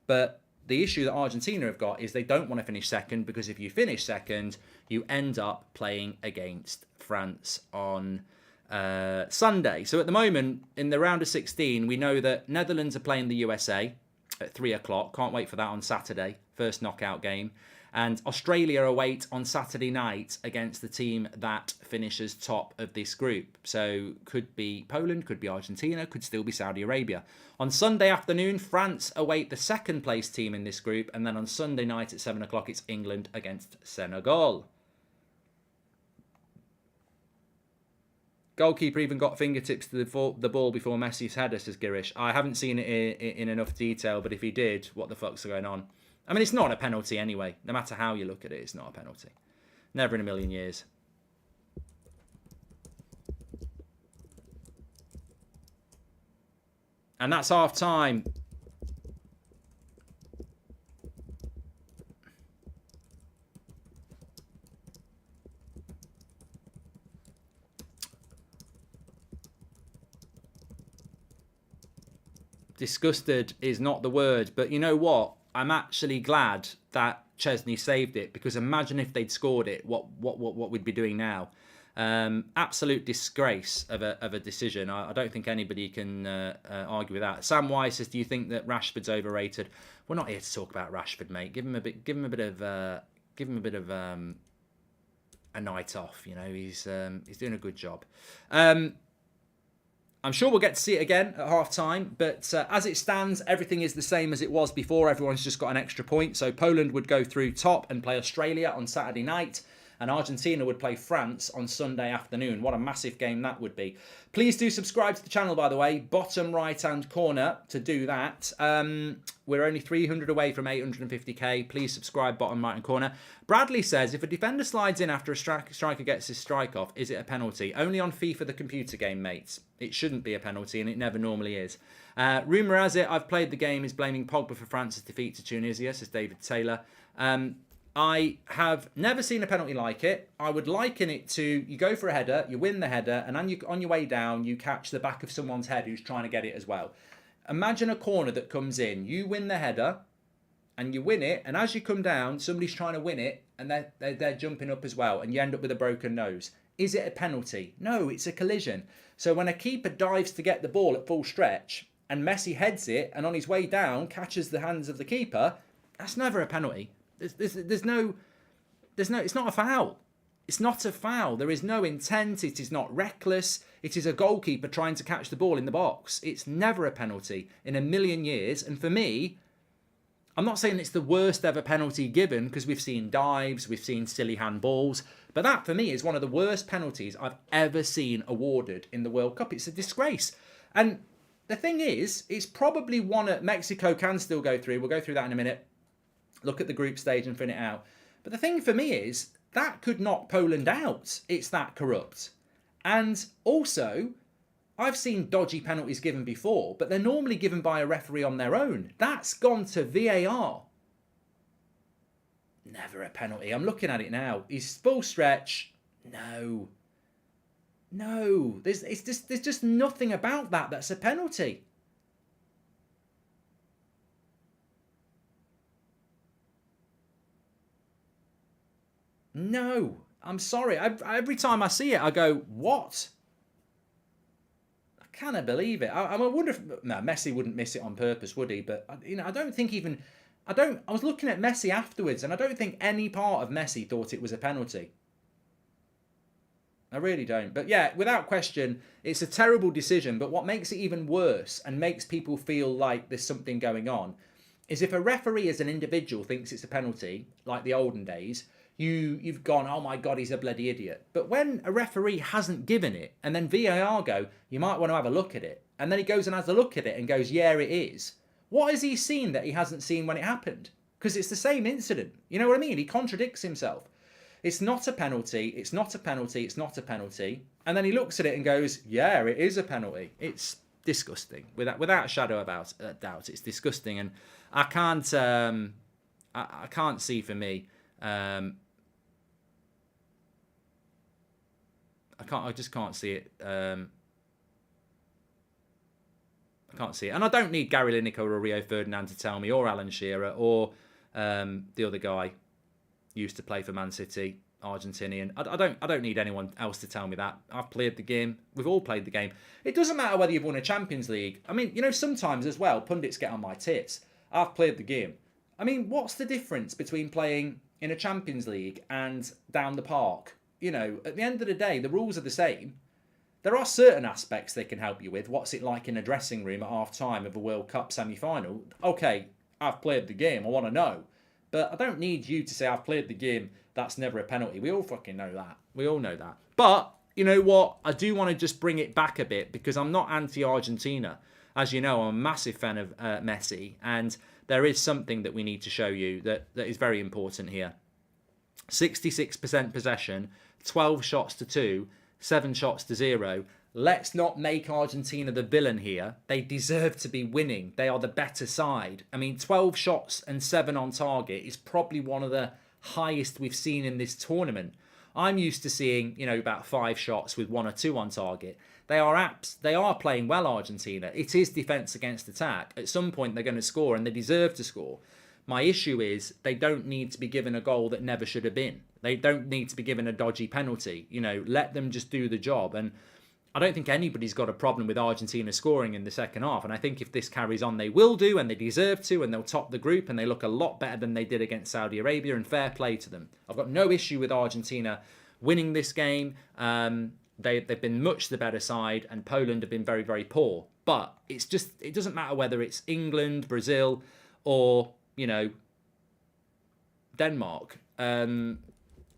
But the issue that Argentina have got is they don't want to finish second, because if you finish second, you end up playing against France on Sunday. So at the moment, in the round of 16, we know that Netherlands are playing the USA at 3 o'clock. Can't wait for that on Saturday. First knockout game. And Australia await on Saturday night against the team that finishes top of this group. So could be Poland, could be Argentina, could still be Saudi Arabia. On Sunday afternoon, France await the second place team in this group. And then on Sunday night at 7 o'clock, it's England against Senegal. Goalkeeper even got fingertips to the ball before Messi's header, says Girish. I haven't seen it in enough detail, but if he did, what the fuck's going on? I mean, it's not a penalty anyway. No matter how you look at it, it's not a penalty. Never in a million years. And that's half time. Disgusted is not the word, but you know what? I'm actually glad that Chesney saved it, because imagine if they'd scored it, what we'd be doing now. Absolute disgrace of a decision. I don't think anybody can argue with that. Sam Weiss says, "Do you think that Rashford's overrated?" We're not here to talk about Rashford, mate. Give him a bit of a night off. You know, he's doing a good job. I'm sure we'll get to see it again at half-time, but as it stands, everything is the same as it was before. Everyone's just got an extra point. So Poland would go through top and play Australia on Saturday night, and Argentina would play France on Sunday afternoon. What a massive game that would be. Please do subscribe to the channel, by the way. Bottom right-hand corner to do that. We're only 300 away from 850k. Please subscribe, bottom right-hand corner. Bradley says, if a defender slides in after a striker gets his strike off, is it a penalty? Only on FIFA, the computer game, mates. It shouldn't be a penalty, and it never normally is. Rumour has it, I've played the game, is blaming Pogba for France's defeat to Tunisia, says David Taylor. I have never seen a penalty like it. I would liken it to, you go for a header, you win the header, and on your way down, you catch the back of someone's head who's trying to get it as well. Imagine a corner that comes in, you win the header, and you win it, and as you come down, somebody's trying to win it, and they're jumping up as well, and you end up with a broken nose. Is it a penalty? No, it's a collision. So when a keeper dives to get the ball at full stretch, and Messi heads it, and on his way down catches the hands of the keeper, that's never a penalty. There's no, it's not a foul. It's not a foul. There is no intent. It is not reckless. It is a goalkeeper trying to catch the ball in the box. It's never a penalty in a million years. And for me, I'm not saying it's the worst ever penalty given, because we've seen dives, we've seen silly handballs, but that for me is one of the worst penalties I've ever seen awarded in the World Cup. It's a disgrace. And the thing is, it's probably one that Mexico can still go through. We'll go through that in a minute. Look at the group stage and fin it out. But the thing for me is, that could knock Poland out. It's that corrupt. And also, I've seen dodgy penalties given before, but they're normally given by a referee on their own. That's gone to VAR. Never a penalty. I'm looking at it now. He's full stretch. No. No. There's just nothing about that that's a penalty. No. I'm sorry. Every time I see it, I go, what? Cannot believe it. I wonder if Messi wouldn't miss it on purpose, would he? But I don't think even I was looking at Messi afterwards, and I don't think any part of Messi thought it was a penalty. I really don't. But yeah, without question, it's a terrible decision. But what makes it even worse and makes people feel like there's something going on is if a referee as an individual thinks it's a penalty, like the olden days, you've gone, oh my God, he's a bloody idiot. But when a referee hasn't given it, and then VAR go, you might want to have a look at it, and then he goes and has a look at it and goes, yeah, it is. What has he seen that he hasn't seen when it happened? Because it's the same incident. You know what I mean? He contradicts himself. It's not a penalty. It's not a penalty. It's not a penalty. And then he looks at it and goes, yeah, it is a penalty. It's disgusting. Without a shadow of doubt, it's disgusting. And I can't see for me. I just can't see it. I can't see it. And I don't need Gary Lineker or Rio Ferdinand to tell me, or Alan Shearer, or the other guy used to play for Man City, Argentinian. I don't need anyone else to tell me that. I've played the game. We've all played the game. It doesn't matter whether you've won a Champions League. I mean, sometimes as well, pundits get on my tits. I've played the game. I mean, what's the difference between playing in a Champions League and down the park? At the end of the day, the rules are the same. There are certain aspects they can help you with. What's it like in a dressing room at half-time of a World Cup semi-final? Okay, I've played the game. I want to know. But I don't need you to say, I've played the game. That's never a penalty. We all fucking know that. We all know that. But, you know what? I do want to just bring it back a bit, because I'm not anti-Argentina. As you know, I'm a massive fan of Messi. And there is something that we need to show you that is very important here. 66% possession, 12 shots to 2, 7 shots to 0. Let's not make Argentina the villain here. They deserve to be winning. They are the better side. I mean, 12 shots and 7 on target is probably one of the highest we've seen in this tournament. I'm used to seeing, about 5 shots with 1 or 2 on target. They are playing well, Argentina. It is defence against attack. At some point, they're going to score, and they deserve to score. My issue is they don't need to be given a goal that never should have been. They don't need to be given a dodgy penalty. Let them just do the job. And I don't think anybody's got a problem with Argentina scoring in the second half. And I think if this carries on, they will do, and they deserve to, and they'll top the group, and they look a lot better than they did against Saudi Arabia, and fair play to them. I've got no issue with Argentina winning this game. They've been much the better side, and Poland have been very, very poor. But it doesn't matter whether it's England, Brazil, or Denmark.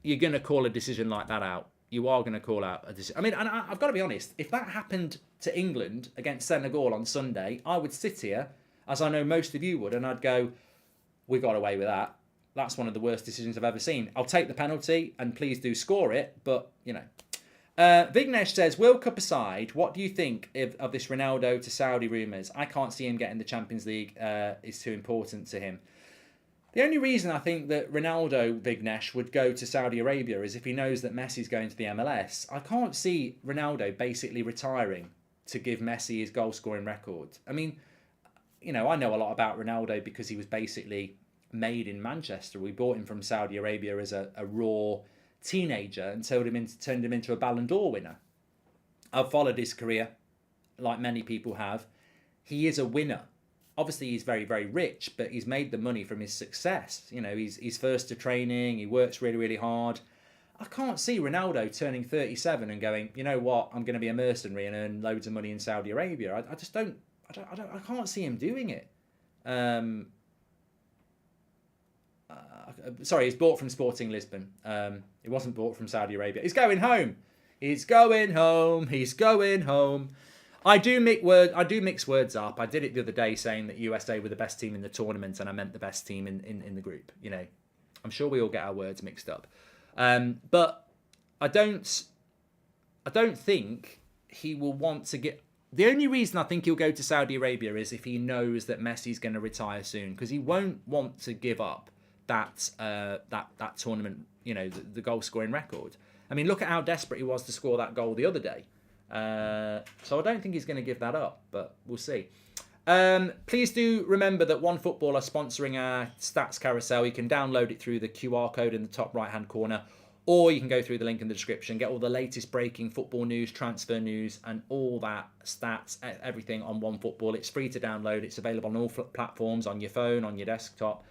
You're going to call a decision like that out. You are going to call out a decision. I mean, and I've got to be honest, if that happened to England against Senegal on Sunday, I would sit here, as I know most of you would, and I'd go, we got away with that. That's one of the worst decisions I've ever seen. I'll take the penalty, and please do score it, but, Vignesh says, World Cup aside, what do you think of this Ronaldo to Saudi rumours? I can't see him getting the Champions League. Is too important to him. The only reason I think that Ronaldo, Vignesh, would go to Saudi Arabia is if he knows that Messi's going to the MLS. I can't see Ronaldo basically retiring to give Messi his goal-scoring record. I mean, I know a lot about Ronaldo because he was basically made in Manchester. We bought him from Saudi Arabia as a raw teenager and turned him into a Ballon d'Or winner. I've followed his career, like many people have. He is a winner. Obviously, he's very, very rich, but he's made the money from his success. You know, he's first to training. He works really, really hard. I can't see Ronaldo turning 37 and going, you know what, I'm going to be a mercenary and earn loads of money in Saudi Arabia. I just don't. I can't see him doing it. Sorry, he's bought from Sporting Lisbon. It wasn't bought from Saudi Arabia. He's going home. He's going home. He's going home. I do mix words up. I did it the other day saying that USA were the best team in the tournament, and I meant the best team in the group. You know, I'm sure we all get our words mixed up. But I don't think he will want to get. The only reason I think he'll go to Saudi Arabia is if he knows that Messi's going to retire soon, because he won't want to give up that tournament. You know, the goal scoring record. I mean, look at how desperate he was to score that goal the other day. So I don't think he's going to give that up, but we'll see. Please do remember that OneFootball are sponsoring our stats carousel. You can download it through the QR code in the top right hand corner, or you can go through the link in the description, get all the latest breaking football news, transfer news, and all that stats, everything on OneFootball. It's free to download. It's available on all platforms, on your phone, on your desktop,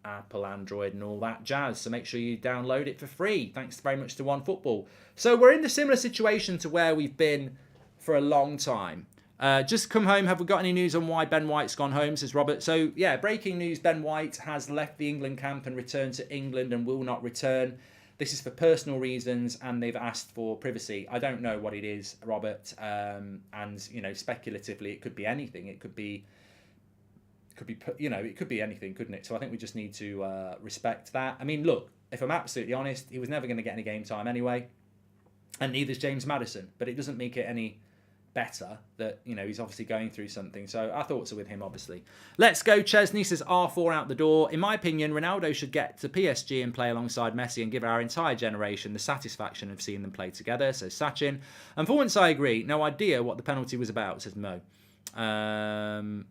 Apple, Android, and all that jazz. So make sure you download it for free. Thanks very much to OneFootball. So we're in a similar situation to where we've been for a long time. Just come home. Have we got any news on why Ben White's gone home, says Robert. So, yeah, breaking news. Ben White has left the England camp and returned to England and will not return. This is for personal reasons, and they've asked for privacy. I don't know what it is, Robert. And, you know, speculatively, it could be anything. It could be, you know, it could be anything, couldn't it? So I think we just need to respect that. I mean, look, if I'm absolutely honest, he was never going to get any game time anyway. And neither's James Maddison. But it doesn't make it any better that, you know, he's obviously going through something. So our thoughts are with him, obviously. Let's go. Chesney says R4 out the door. In my opinion, Ronaldo should get to PSG and play alongside Messi and give our entire generation the satisfaction of seeing them play together, says Sachin. And for once I agree, no idea what the penalty was about, says Mo. And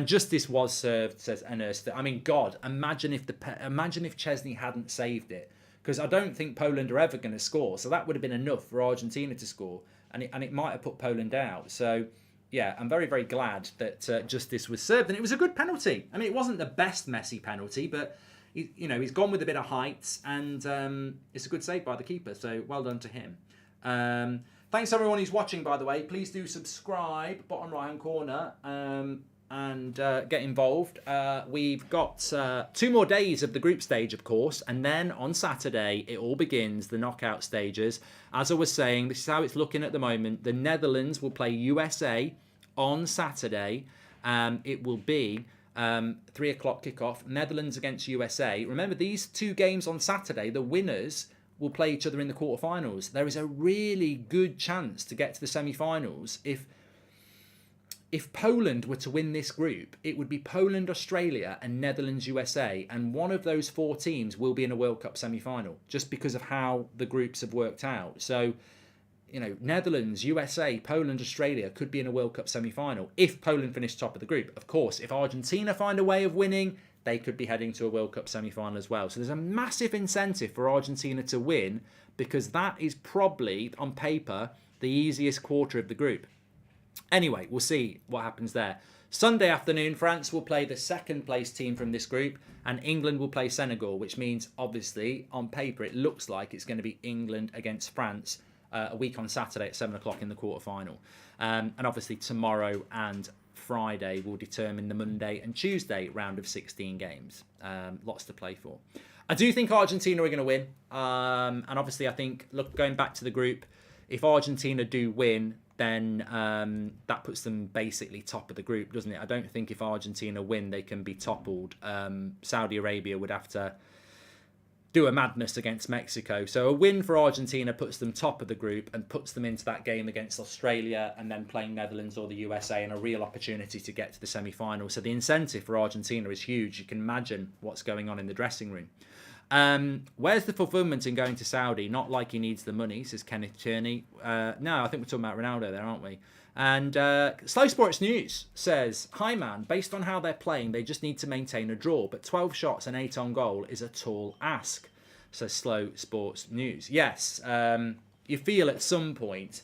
justice was served, says Ernest. I mean, God, imagine if Chesney hadn't saved it, because I don't think Poland are ever going to score. So that would have been enough for Argentina to score. And it might have put Poland out. So, yeah, I'm very, very glad that justice was served. And it was a good penalty. I mean, it wasn't the best Messi penalty, but, you know, he's gone with a bit of height. And it's a good save by the keeper. So, well done to him. Thanks, everyone who's watching, by the way. Please do subscribe, bottom right-hand corner, and get involved. We've got 2 more days of the group stage, of course, and then on Saturday it all begins, the knockout stages. As I was saying, this is how it's looking at the moment. The Netherlands will play USA on Saturday. It will be 3 o'clock kickoff, Netherlands against USA. Remember, these 2 games on Saturday, the winners will play each other in the quarterfinals. There is a really good chance to get to the semi-finals. If Poland were to win this group, it would be Poland, Australia, and Netherlands, USA. And one of those 4 teams will be in a World Cup semi-final, just because of how the groups have worked out. So, you know, Netherlands, USA, Poland, Australia could be in a World Cup semi-final if Poland finish top of the group. Of course, if Argentina find a way of winning, they could be heading to a World Cup semi-final as well. So there's a massive incentive for Argentina to win, because that is probably, on paper, the easiest quarter of the group. Anyway, we'll see what happens there. Sunday afternoon, France will play the second place team from this group, and England will play Senegal, which means, obviously, on paper, it looks like it's going to be England against France a week on Saturday at 7 o'clock in the quarterfinal. And obviously, tomorrow and Friday will determine the Monday and Tuesday round of 16 games. Lots to play for. I do think Argentina are going to win. And obviously, I think, look, going back to the group, if Argentina do win, then that puts them basically top of the group, doesn't it? I don't think if Argentina win, they can be toppled. Saudi Arabia would have to do a madness against Mexico. So a win for Argentina puts them top of the group and puts them into that game against Australia and then playing Netherlands or the USA, and a real opportunity to get to the semi-final. So the incentive for Argentina is huge. You can imagine what's going on in the dressing room. Where's the fulfillment in going to Saudi? Not like he needs the money, says Kenneth Tierney. No, I think we're talking about Ronaldo there, aren't we? And Slow Sports News says, "Hi man, based on how they're playing, they just need to maintain a draw. But 12 shots and 8 on goal is a tall ask." Says Slow Sports News. Yes, you feel at some point,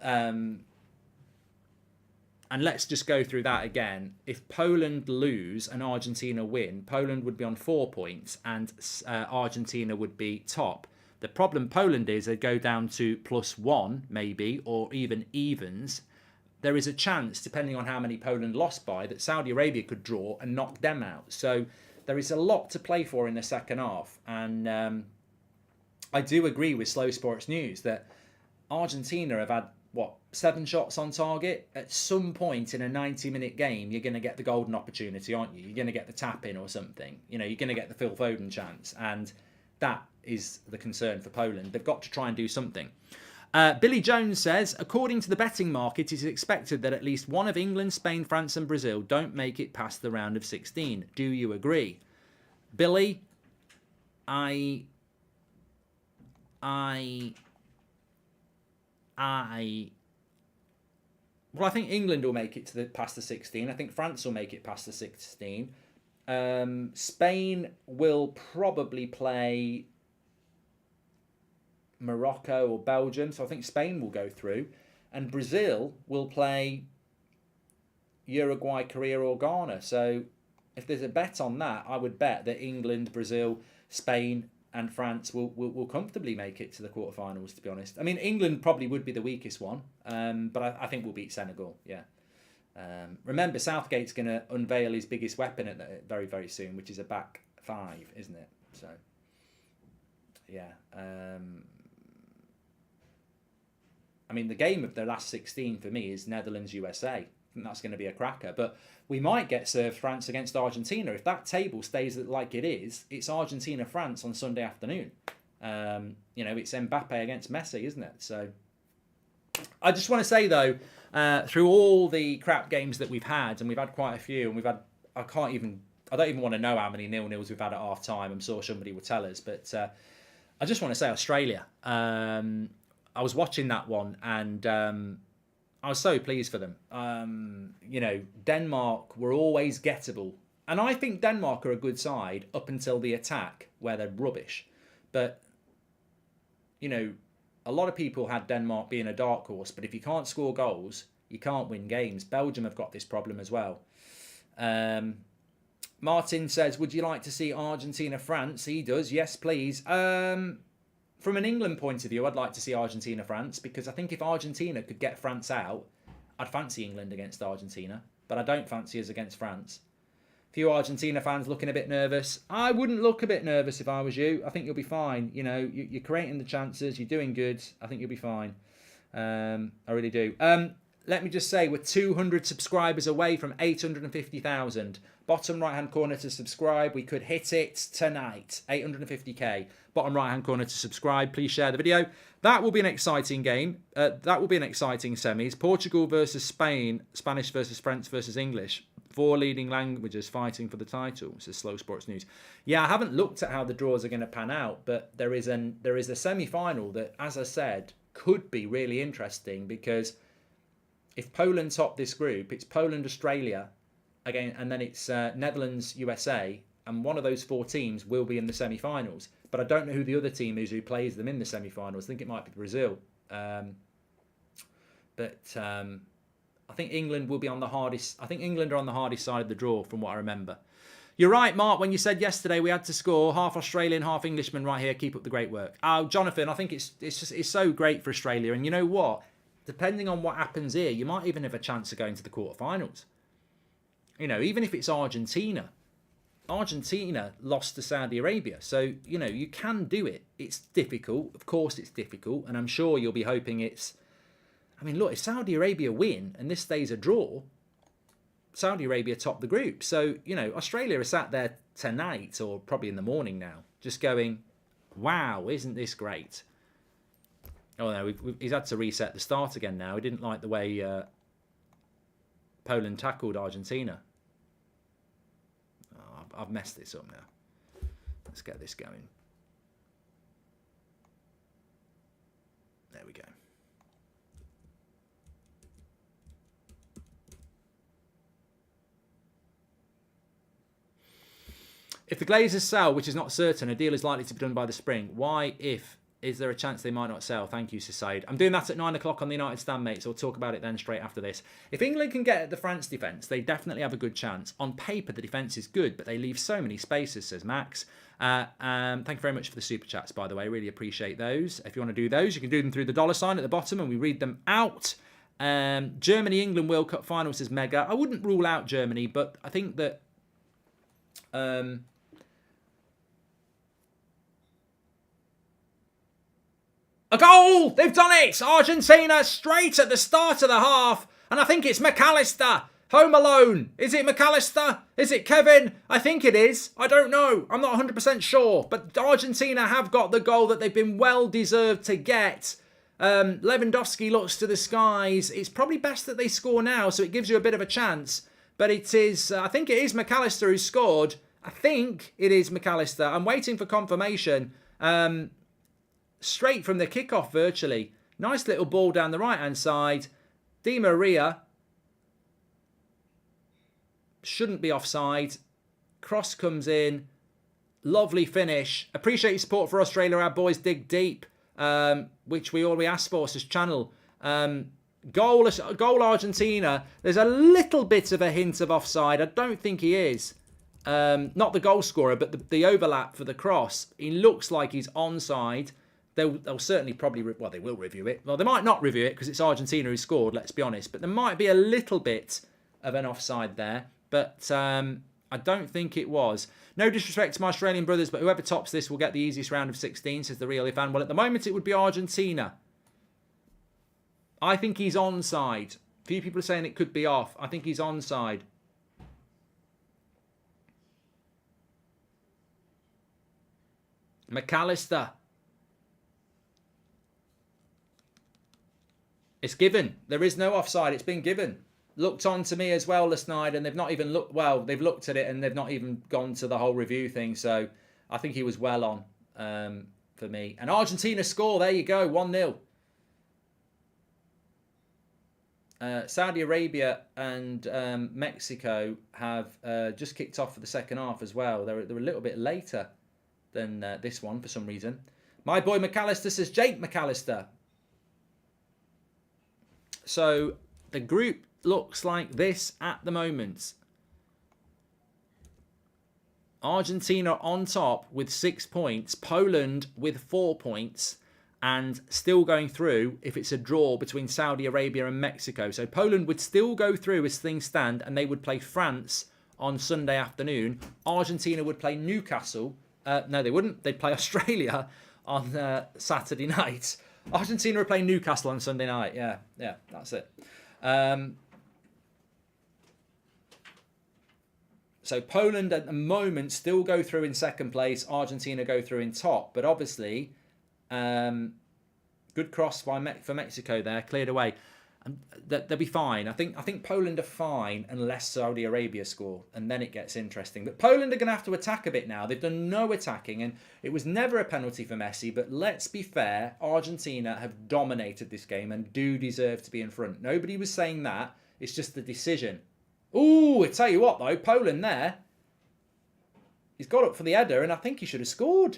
and let's just go through that again. If Poland lose and Argentina win, Poland would be on 4 points and Argentina would be top. The problem Poland is they go down to +1 maybe, or even evens. There is a chance, depending on how many Poland lost by, that Saudi Arabia could draw and knock them out. So there is a lot to play for in the second half. And I do agree with Slow Sports News that Argentina have had, 7 shots on target? At some point in a 90-minute game, you're going to get the golden opportunity, aren't you? You're going to get the tap in or something. You're going to get the Phil Foden chance. And that is the concern for Poland. They've got to try and do something. Billy Jones says, according to the betting market, it is expected that at least one of England, Spain, France and Brazil don't make it past the round of 16. Do you agree? Billy, well, I think England will make it past the 16. I think France will make it past the 16. Spain will probably play Morocco or Belgium, so I think Spain will go through, and Brazil will play Uruguay, Korea or Ghana. So if there's a bet on that, I would bet that England, Brazil, Spain and France will comfortably make it to the quarterfinals, to be honest. I mean, England probably would be the weakest one, but I think we'll beat Senegal, yeah. Remember, Southgate's going to unveil his biggest weapon very, very soon, which is a back 5, isn't it? So, yeah. I mean, the game of the last 16 for me is Netherlands-USA. I think that's going to be a cracker. But we might get served France against Argentina. If that table stays like it is, it's Argentina-France on Sunday afternoon. It's Mbappe against Messi, isn't it? So I just want to say, though, through all the crap games that we've had, and we've had quite a few, and I don't even want to know how many 0-0s we've had at half time. I'm sure somebody will tell us. But I just want to say Australia. I was watching that one and I was so pleased for them. Denmark were always gettable. And I think Denmark are a good side up until the attack where they're rubbish. But, a lot of people had Denmark being a dark horse. But if you can't score goals, you can't win games. Belgium have got this problem as well. Martin says, would you like to see Argentina-France? He does. Yes, please. From an England point of view, I'd like to see Argentina-France because I think if Argentina could get France out, I'd fancy England against Argentina, but I don't fancy us against France. A few Argentina fans looking a bit nervous. I wouldn't look a bit nervous if I was you. I think you'll be fine. You're creating the chances. You're doing good. I think you'll be fine. I really do. Let me just say, we're 200 subscribers away from 850,000. Bottom right-hand corner to subscribe. We could hit it tonight. 850k. Bottom right-hand corner to subscribe. Please share the video. That will be an exciting game. That will be an exciting semis. Portugal versus Spain. Spanish versus French versus English. 4 leading languages fighting for the title. This is Slow Sports News. Yeah, I haven't looked at how the draws are going to pan out, but there is a semi-final that, as I said, could be really interesting because if Poland top this group, it's Poland-Australia again, and then it's Netherlands-USA, and one of those 4 teams will be in the semi-finals. But I don't know who the other team is who plays them in the semi-finals. I think it might be Brazil. I think England will be on the hardest. I think England are on the hardest side of the draw, from what I remember. You're right, Mark, when you said yesterday we had to score half Australian, half Englishman right here. Keep up the great work. Oh, Jonathan, I think it's so great for Australia. And you know what? Depending on what happens here, you might even have a chance of going to the quarterfinals. Even if it's Argentina. Argentina lost to Saudi Arabia. So, you can do it. It's difficult. Of course it's difficult. And I'm sure you'll be hoping it's... I mean, look, if Saudi Arabia win and this stays a draw, Saudi Arabia top the group. So, Australia are sat there tonight or probably in the morning now, just going, wow, isn't this great? Oh, no, he's had to reset the start again now. He didn't like the way Poland tackled Argentina. Oh, I've messed this up now. Let's get this going. There we go. If the Glazers sell, which is not certain, a deal is likely to be done by the spring. Why, if, is there a chance they might not sell? Thank you, Said. I'm doing that at 9 o'clock on the United Stand, mate, so we'll talk about it then straight after this. If England can get at the France defence, they definitely have a good chance. On paper, the defence is good, but they leave so many spaces, says Max. Thank you very much for the super chats, by the way. Really appreciate those. If you want to do those, you can do them through the $ at the bottom, and we read them out. Germany-England World Cup final, says Mega. I wouldn't rule out Germany, but I think that... a goal! They've done it! Argentina straight at the start of the half. And I think it's McAllister. Home alone. Is it McAllister? Is it Kevin? I think it is. I don't know. I'm not 100% sure. But Argentina have got the goal that they've been well deserved to get. Lewandowski looks to the skies. It's probably best that they score now, so it gives you a bit of a chance. But it is, I think it is McAllister who scored. I think it is McAllister. I'm waiting for confirmation. Straight from the kickoff, virtually. Nice little ball down the right-hand side. Di Maria shouldn't be offside. Cross comes in. Lovely finish. Appreciate your support for Australia. Our boys dig deep, which we already asked for, says Channel. Goal Argentina. There's a little bit of a hint of offside. I don't think he is. Not the goal scorer, but the overlap for the cross. He looks like he's onside. They'll certainly probably... well, they will review it. Well, they might not review it because it's Argentina who scored, let's be honest. But there might be a little bit of an offside there. But I don't think it was. No disrespect to my Australian brothers, but whoever tops this will get the easiest round of 16, says the real fan. Well, at the moment, it would be Argentina. I think he's onside. A few people are saying it could be off. I think he's onside. McAllister. It's given. There is no offside. It's been given. Looked on to me as well last night, and they've not even looked... well, they've looked at it and they've not even gone to the whole review thing. So I think he was well on for me. And Argentina score. There you go. 1-0. Saudi Arabia and Mexico have just kicked off for the second half as well. They're a little bit later than this one for some reason. My boy McAllister says Jake McAllister. So the group looks like this at the moment. Argentina on top with 6 points. Poland with 4 points. And still going through if it's a draw between Saudi Arabia and Mexico. So Poland would still go through as things stand, and they would play France on Sunday afternoon. Argentina would play Newcastle. No, they wouldn't. They'd play Australia on Saturday night. Argentina are playing Newcastle on Sunday night. Yeah, that's it. So Poland at the moment still go through in second place. Argentina go through in top. But obviously, good cross for Mexico there, cleared away. And they'll be fine. I think Poland are fine unless Saudi Arabia score, and then it gets interesting. But Poland are going to have to attack a bit now. They've done no attacking, and it was never a penalty for Messi. But let's be fair, Argentina have dominated this game and do deserve to be in front. Nobody was saying that. It's just the decision. Ooh, I tell you what though, Poland there. He's got up for the header, and I think he should have scored.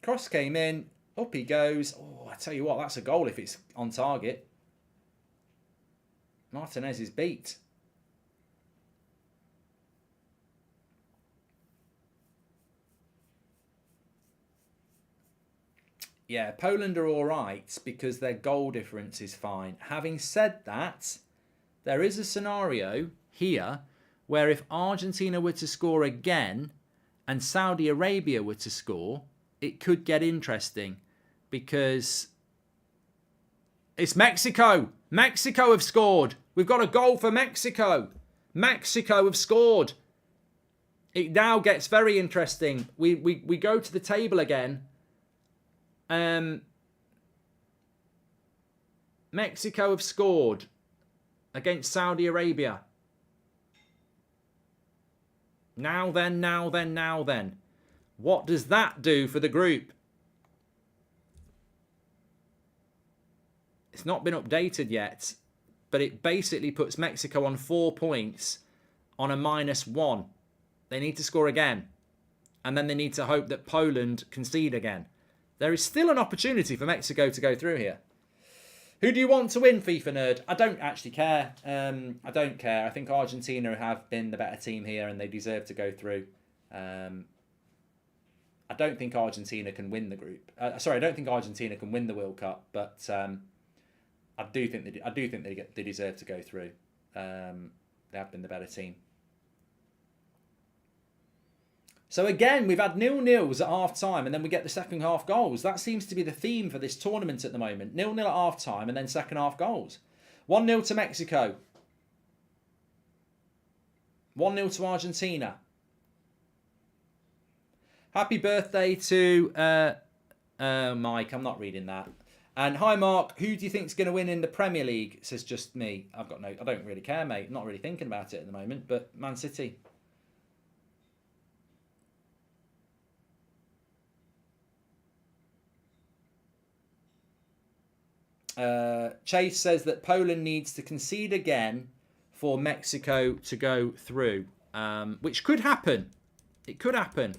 Cross came in. Up he goes. Oh, I tell you what, that's a goal if it's on target. Martinez is beat. Yeah, Poland are all right because their goal difference is fine. Having said that, there is a scenario here where if Argentina were to score again and Saudi Arabia were to score, it could get interesting. Because it's Mexico. Mexico have scored. We've got a goal for Mexico. Mexico have scored. It now gets very interesting. We go to the table again. Mexico have scored against Saudi Arabia. Now then. What does that do for the group? It's not been updated yet, but it basically puts Mexico on 4 points. on a -1. They need to score again. And then they need to hope that Poland concede again. There is still an opportunity for Mexico to go through here. Who do you want to win, FIFA Nerd? I don't actually care. I don't care. I think Argentina have been the better team here and they deserve to go through. I don't think Argentina can win the group. Sorry, I don't think Argentina can win the World Cup, but I do think they deserve to go through. They have been the better team. So again, we've had 0-0s at half-time and then we get the second half goals. That seems to be the theme for this tournament at the moment. 0-0 at half-time and then second half goals. 1-0 to Mexico. 1-0 to Argentina. Happy birthday to Mike. I'm not reading that. And hi Mark, who do you think's going to win in the Premier League? Says just me. I don't really care, mate. I'm not really thinking about it at the moment, but Man City. Chase says that Poland needs to concede again for Mexico to go through, which could happen. It could happen.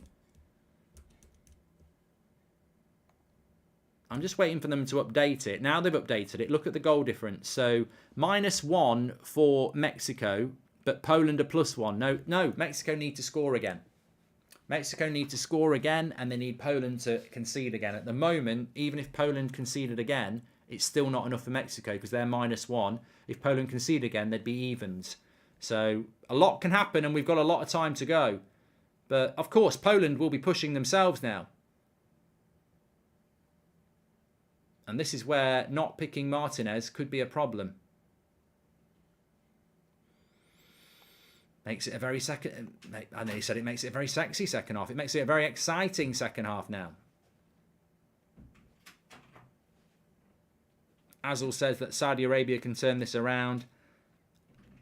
I'm just waiting for them to update it. Now they've updated it. Look at the goal difference. So -1 for Mexico, but Poland a +1. No, Mexico need to score again. Mexico need to score again, and they need Poland to concede again. At the moment, even if Poland conceded again, it's still not enough for Mexico because they're -1. If Poland concede again, they'd be evens. So a lot can happen and we've got a lot of time to go. But of course, Poland will be pushing themselves now. And this is where not picking Martinez could be a problem. Makes it a very I know he said it makes it a very sexy second half. It makes it a very exciting second half now. Azul says that Saudi Arabia can turn this around.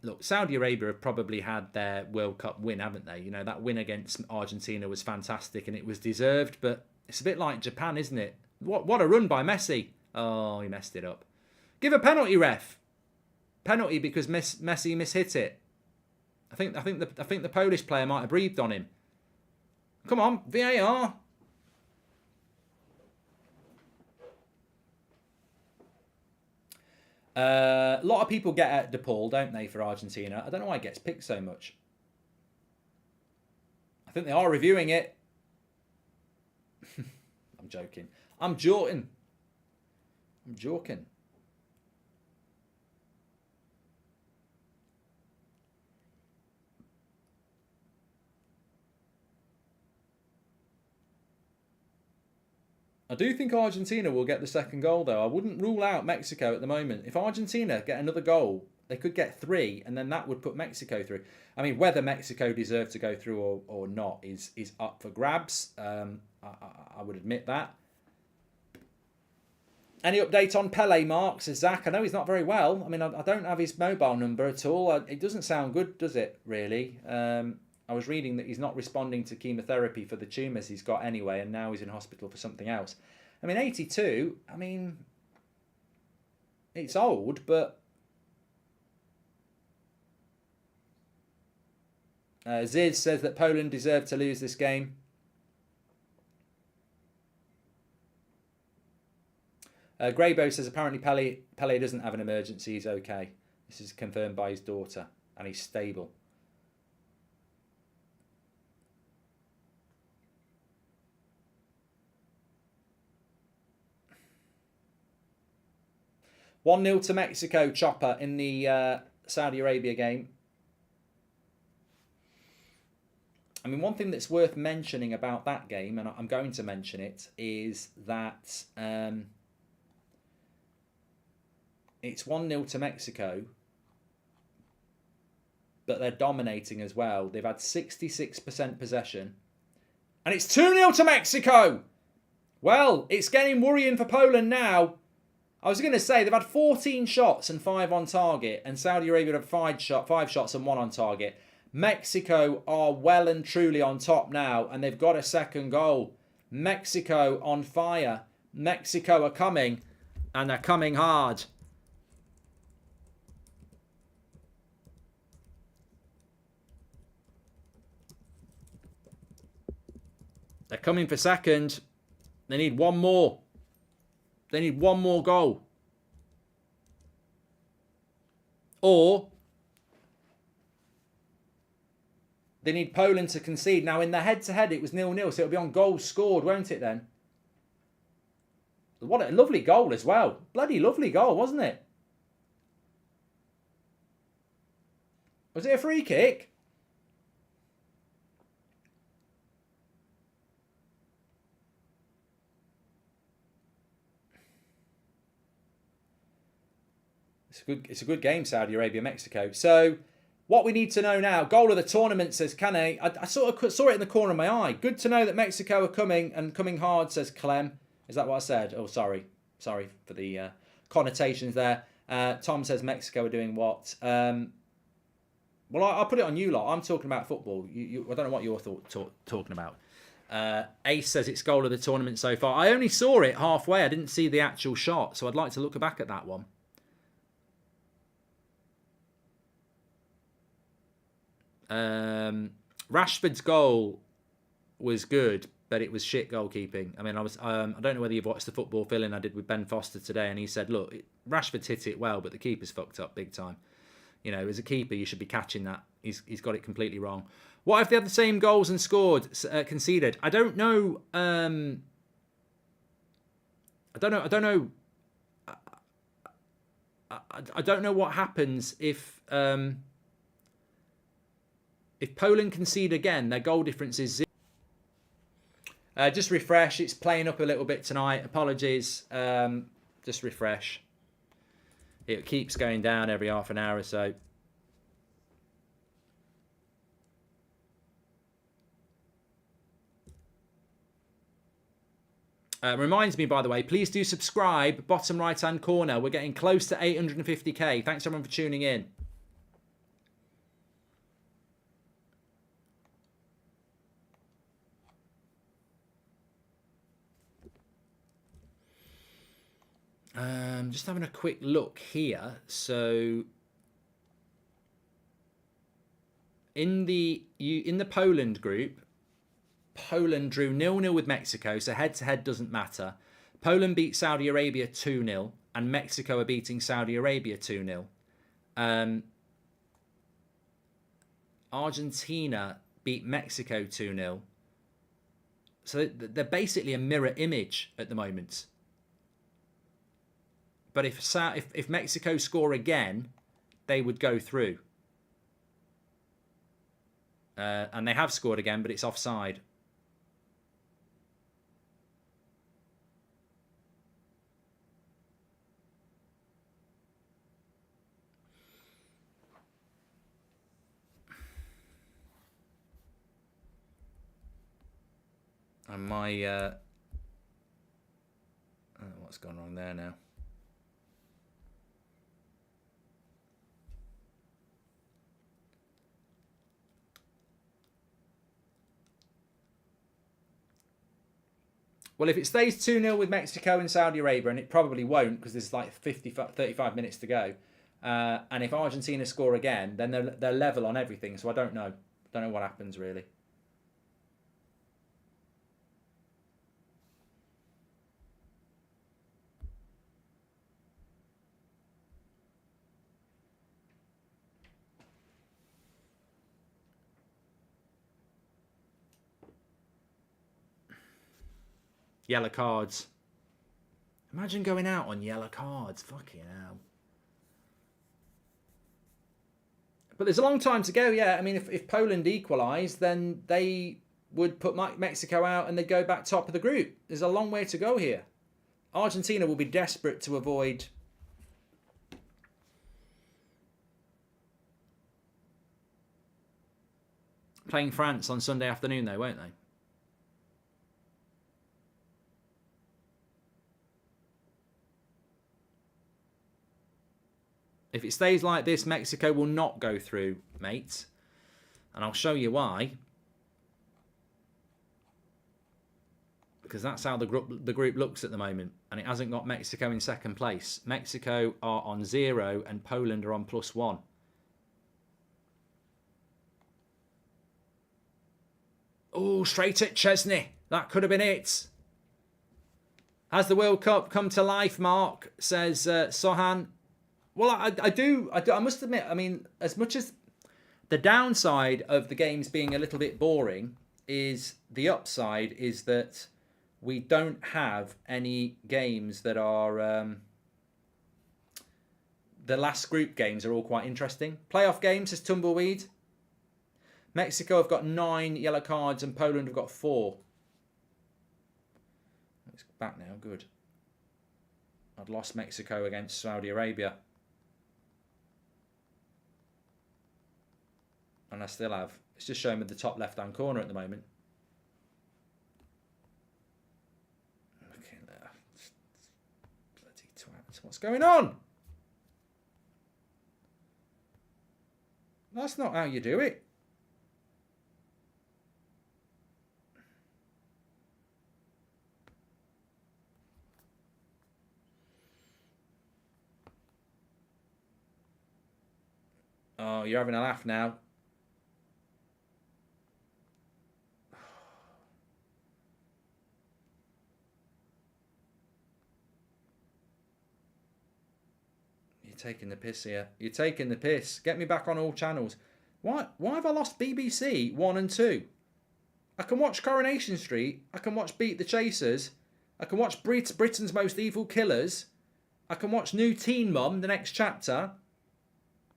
Look, Saudi Arabia have probably had their World Cup win, haven't they? You know, that win against Argentina was fantastic and it was deserved, but it's a bit like Japan, isn't it? What a run by Messi. Oh, he messed it up. Give a penalty, ref. Penalty because Messi mishit it. I think the Polish player might have breathed on him. Come on, VAR. A lot of people get at DePaul, don't they, for Argentina? I don't know why it gets picked so much. I think they are reviewing it. I'm joking. I'm joking. I do think Argentina will get the second goal, though. I wouldn't rule out Mexico at the moment. If Argentina get another goal, they could get 3, and then that would put Mexico through. I mean, whether Mexico deserve to go through or not is up for grabs. I would admit that. Any update on Pele, Mark? Says Zach. I know he's not very well. I mean, I don't have his mobile number at all. It doesn't sound good, does it, really? I was reading that he's not responding to chemotherapy for the tumours he's got anyway, and now he's in hospital for something else. I mean, 82, I mean, it's old, but... Ziz says that Poland deserve to lose this game. Graybo says apparently Pele doesn't have an emergency, he's okay. This is confirmed by his daughter, and he's stable. 1-0 to Mexico, Chopper, in the Saudi Arabia game. I mean, one thing that's worth mentioning about that game, and I'm going to mention it, is that it's 1-0 to Mexico, but they're dominating as well. They've had 66% possession. And it's 2-0 to Mexico! Well, it's getting worrying for Poland now. I was going to say, they've had 14 shots and 5 on target, and Saudi Arabia have 5 shots and 1 on target. Mexico are well and truly on top now, and they've got a second goal. Mexico on fire. Mexico are coming, and they're coming hard. They're coming for second. They need one more. They need one more goal. Or they need Poland to concede. Now, in the head-to-head, it was 0-0, so it'll be on goals scored, won't it, then? What a lovely goal as well. Bloody lovely goal, wasn't it? Was it a free kick? It's a good game, Saudi Arabia, Mexico. So, what we need to know now, goal of the tournament, says Kane. I sort of saw it in the corner of my eye. Good to know that Mexico are coming, and coming hard, says Clem. Is that what I said? Oh, sorry. Sorry for the connotations there. Tom says Mexico are doing what? Well, I'll put it on you lot. I'm talking about football. I don't know what you're talking about. Ace says it's goal of the tournament so far. I only saw it halfway. I didn't see the actual shot, so I'd like to look back at that one. Rashford's goal was good, but it was shit goalkeeping. I mean, I don't know whether you've watched the football fill-in I did with Ben Foster today, and he said, look, Rashford's hit it well, but the keeper's fucked up big time. You know, as a keeper, you should be catching that. He's got it completely wrong. What if they had the same goals and scored, conceded? I don't know. I don't know. I don't know what happens if Poland concede again. Their goal difference is 0. Just refresh. It's playing up a little bit tonight. Apologies. Just refresh. It keeps going down every half an hour or so. Reminds me, by the way, please do subscribe. Bottom right-hand corner. We're getting close to 850k. Thanks, everyone, for tuning in. Just having a quick look here. So in the Poland group, Poland drew 0-0 with Mexico, so head-to-head doesn't matter. Poland beat Saudi Arabia 2-0, and Mexico are beating Saudi Arabia 2-0. Argentina beat Mexico 2-0. So they're basically a mirror image at the moment. But if Mexico score again, they would go through. And they have scored again, but it's offside. And my... what's gone wrong there now? Well, if it stays 2-0 with Mexico and Saudi Arabia, and it probably won't because there's like 35 minutes to go, and if Argentina score again, then they're level on everything. So I don't know. Don't know what happens, really. Yellow cards. Imagine going out on yellow cards. Fucking hell. But there's a long time to go, yeah. I mean, if Poland equalise, then they would put Mexico out and they'd go back top of the group. There's a long way to go here. Argentina will be desperate to avoid... playing France on Sunday afternoon, though, won't they? If it stays like this, Mexico will not go through, mates. And I'll show you why. Because that's how the group looks at the moment. And it hasn't got Mexico in second place. Mexico are on 0 and Poland are on +1. Oh, straight at Chesney. That could have been it. Has the World Cup come to life, Mark? Says Sohan. Well, I must admit, I mean, as much as the downside of the games being a little bit boring is the upside is that we don't have any games that are... the last group games are all quite interesting. Playoff games is tumbleweed. Mexico have got 9 yellow cards and Poland have got 4. It's back now, good. I'd lost Mexico against Saudi Arabia. And I still have. It's just showing me the top left-hand corner at the moment. Okay, there. Bloody twat. What's going on? That's not how you do it. Oh, you're having a laugh now. You're taking the piss here. You're taking the piss. Get me back on all channels. Why have I lost BBC 1 and 2? I can watch Coronation Street. I can watch Beat the Chasers. I can watch Britain's Most Evil Killers. I can watch New Teen Mum, the next chapter.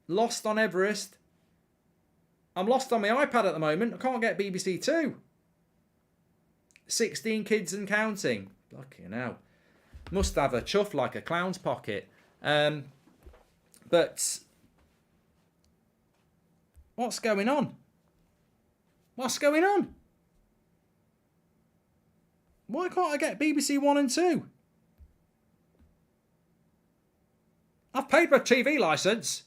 Lost on Everest. I'm lost on my iPad at the moment. I can't get BBC 2. 16 kids and counting. Fucking hell. Must have a chuff like a clown's pocket. But what's going on? What's going on? Why can't I get BBC 1 and 2? I've paid my TV licence.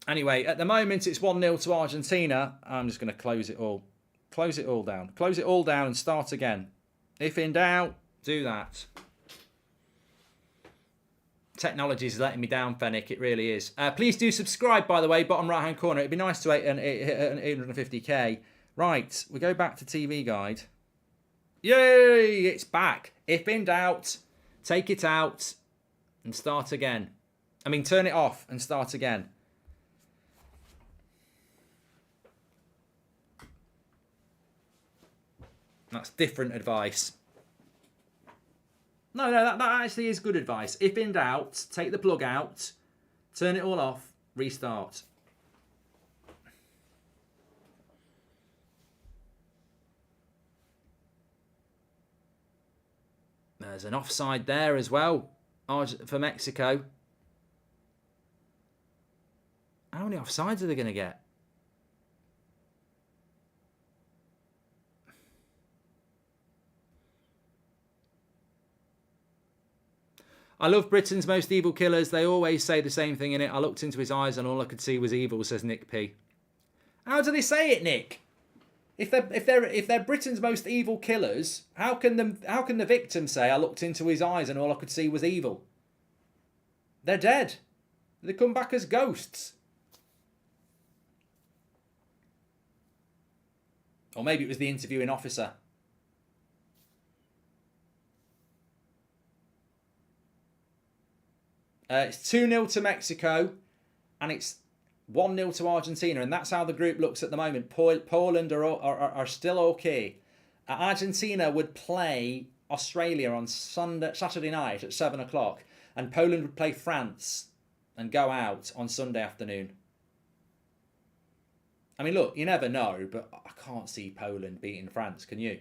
Anyway, at the moment it's 1-0 to Argentina. I'm just going to close it all. Close it all down. Close it all down and start again. If in doubt, do that. Technology is letting me down, Fennick. It really is. Please do subscribe, by the way, bottom right-hand corner. It'd be nice to hit an 850k. Right, we go back to TV Guide. Yay, it's back. If in doubt, take it out and start again. I mean, turn it off and start again. That's different advice. No, that actually is good advice. If in doubt, take the plug out, turn it all off, restart. There's an offside there as well for Mexico. How many offsides are they going to get? I love Britain's Most Evil Killers. They always say the same thing in it. I looked into his eyes and all I could see was evil, says Nick P. How do they say it, Nick? If they're Britain's Most Evil Killers, how can the victim say I looked into his eyes and all I could see was evil? They're dead. They come back as ghosts. Or maybe it was the interviewing officer. It's 2-0 to Mexico and it's 1-0 to Argentina, and that's how the group looks at the moment. Poland are still okay. Argentina would play Australia on Saturday night at 7 o'clock, and Poland would play France and go out on Sunday afternoon. I mean, look, you never know, but I can't see Poland beating France, can you?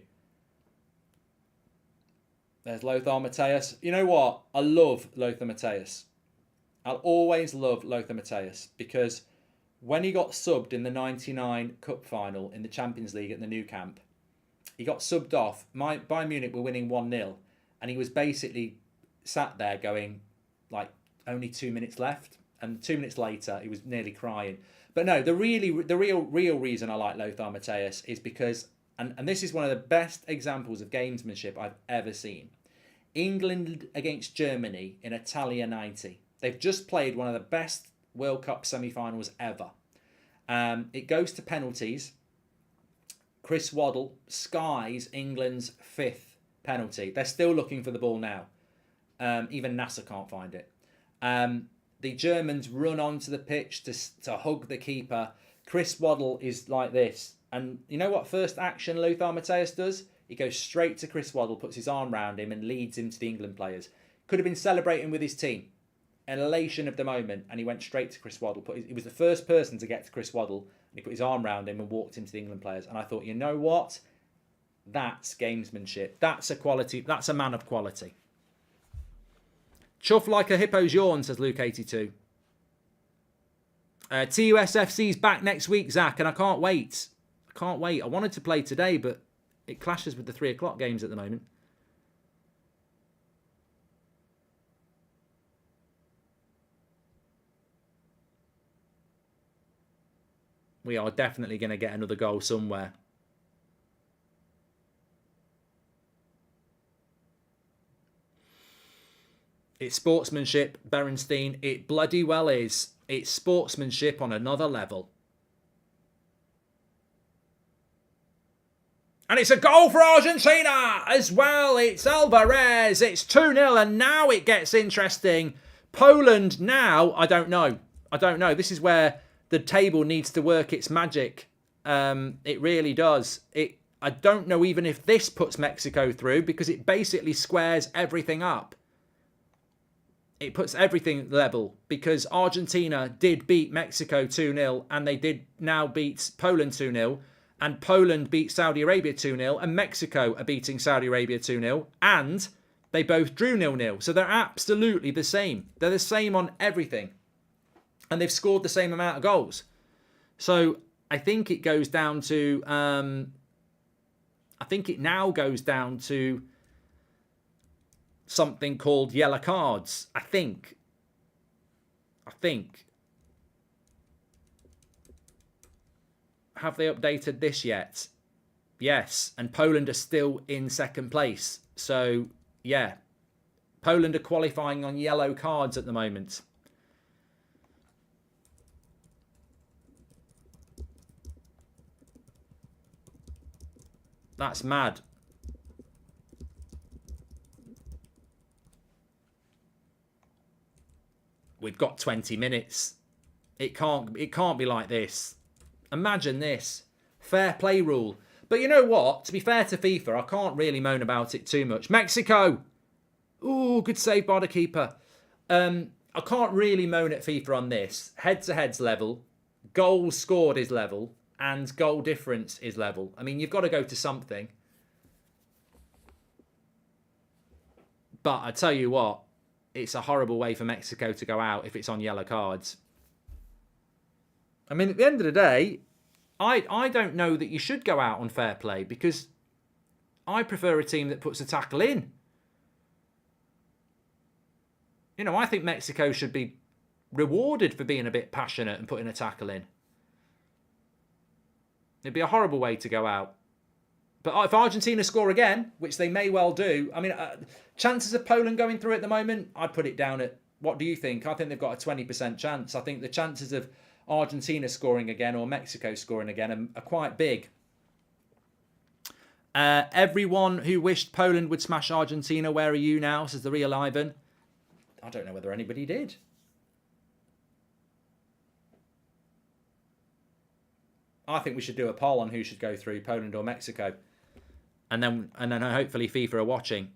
There's Lothar Matthäus. You know what? I love Lothar Matthäus. I'll always love Lothar Matthäus because when he got subbed in the 99 Cup final in the Champions League at the Nou Camp, he got subbed off. Bayern Munich were winning 1-0 and he was basically sat there going, like, only 2 minutes left. And 2 minutes later, he was nearly crying. But no, the real reason I like Lothar Matthäus is because, and this is one of the best examples of gamesmanship I've ever seen. England against Germany in Italia 90. They've just played one of the best World Cup semi-finals ever. It goes to penalties. Chris Waddle skies England's 5th penalty. They're still looking for the ball now. Even NASA can't find it. The Germans run onto the pitch to hug the keeper. Chris Waddle is like this. And you know what first action Lothar Matthäus does? He goes straight to Chris Waddle, puts his arm round him and leads him to the England players. Could have been celebrating with his team. An elation of the moment. And he went straight to Chris Waddle. He was the first person to get to Chris Waddle. And he put his arm round him and walked him to the England players. And I thought, you know what? That's gamesmanship. That's a quality. That's a man of quality. Chuff like a hippo's yawn, says Luke82. TUSFC's back next week, Zach, and I can't wait. I can't wait. I wanted to play today, but it clashes with the 3 o'clock games at the moment. We are definitely going to get another goal somewhere. It's sportsmanship, Berenstein. It bloody well is. It's sportsmanship on another level. And it's a goal for Argentina as well. It's Alvarez. It's 2-0 and now it gets interesting. Poland now, I don't know. This is where the table needs to work its magic. It really does. I don't know even if this puts Mexico through because it basically squares everything up. It puts everything level because Argentina did beat Mexico 2-0 and they did now beat Poland 2-0 and Poland beat Saudi Arabia 2-0 and Mexico are beating Saudi Arabia 2-0 and they both drew 0-0. So they're absolutely the same. They're the same on everything. And they've scored the same amount of goals. So I think it goes down to... I think it now goes down to something called yellow cards. I think. Have they updated this yet? Yes. And Poland are still in second place. So, yeah. Poland are qualifying on yellow cards at the moment. That's mad. We've got 20 minutes. It can't be like this. Imagine this. Fair play rule. But you know what? To be fair to FIFA, I can't really moan about it too much. Mexico! Ooh, good save by the keeper. I can't really moan at FIFA on this. Head-to-head's level. Goals scored is level. And goal difference is level. I mean, you've got to go to something. But I tell you what, it's a horrible way for Mexico to go out if it's on yellow cards. I mean, at the end of the day, I don't know that you should go out on fair play because I prefer a team that puts a tackle in. You know, I think Mexico should be rewarded for being a bit passionate and putting a tackle in. It'd be a horrible way to go out. But if Argentina score again, which they may well do, I mean, chances of Poland going through at the moment, I'd put it down at, what do you think? I think they've got a 20% chance. I think the chances of Argentina scoring again or Mexico scoring again are quite big. Everyone who wished Poland would smash Argentina, where are you now, says the real Ivan. I don't know whether anybody did. I think we should do a poll on who should go through, Poland or Mexico. And then hopefully FIFA are watching.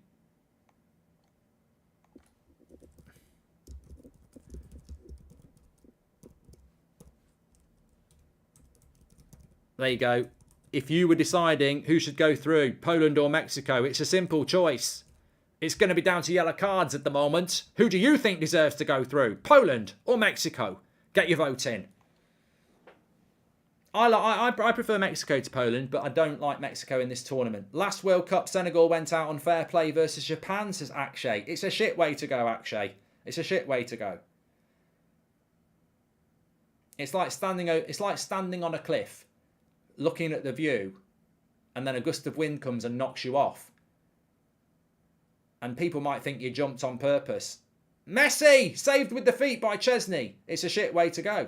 There you go. If you were deciding who should go through, Poland or Mexico, it's a simple choice. It's going to be down to yellow cards at the moment. Who do you think deserves to go through? Poland or Mexico? Get your vote in. I prefer Mexico to Poland, but I don't like Mexico in this tournament. Last World Cup, Senegal went out on fair play versus Japan, says Akshay. It's a shit way to go, Akshay. It's a shit way to go. It's like standing on a cliff, looking at the view, and then a gust of wind comes and knocks you off. And people might think you jumped on purpose. Messi! Saved with the feet by Chesney. It's a shit way to go.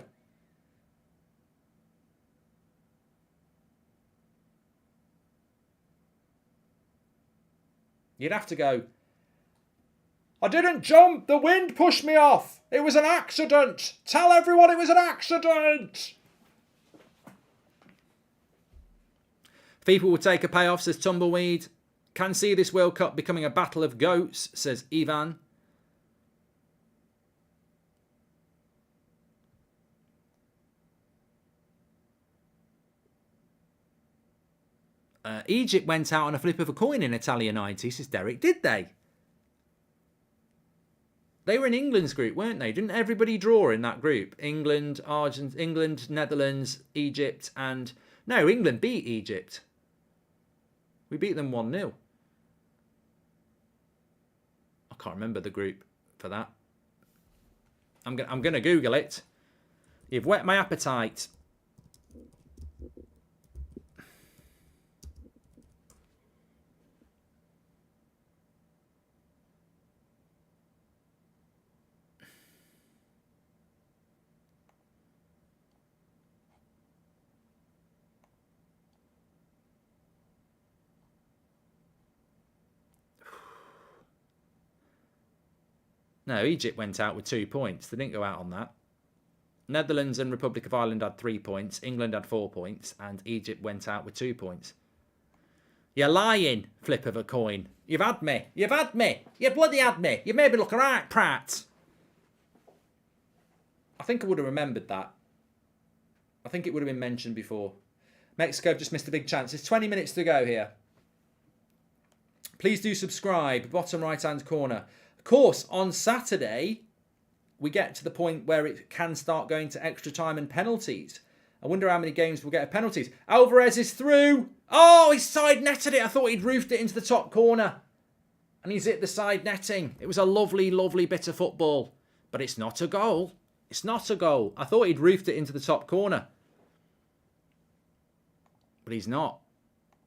You'd have to go, I didn't jump. The wind pushed me off. It was an accident. Tell everyone it was an accident. FIFA will take a payoff, says Tumbleweed. Can see this World Cup becoming a battle of goats, says Ivan. Egypt went out on a flip of a coin in Italia 90, says Derek. Did they? They were in England's group, weren't they? Didn't everybody draw in that group? England, England, Netherlands, Egypt, and... No, England beat Egypt. We beat them 1-0. I can't remember the group for that. I'm going to Google it. You've whet my appetite. No, Egypt went out with 2 points. They didn't go out on that. Netherlands and Republic of Ireland had 3 points. England had 4 points. And Egypt went out with 2 points. You're lying, flip of a coin. You've had me. You've had me. You bloody had me. You made me look alright, Pratt. I think I would have remembered that. I think it would have been mentioned before. Mexico have just missed a big chance. There's 20 minutes to go here. Please do subscribe. Bottom right-hand corner. Of course, on Saturday, we get to the point where it can start going to extra time and penalties. I wonder how many games we'll get of penalties. Alvarez is through. Oh, he side netted it. I thought he'd roofed it into the top corner. And he's hit the side netting. It was a lovely, lovely bit of football. But it's not a goal. It's not a goal. I thought he'd roofed it into the top corner. But he's not.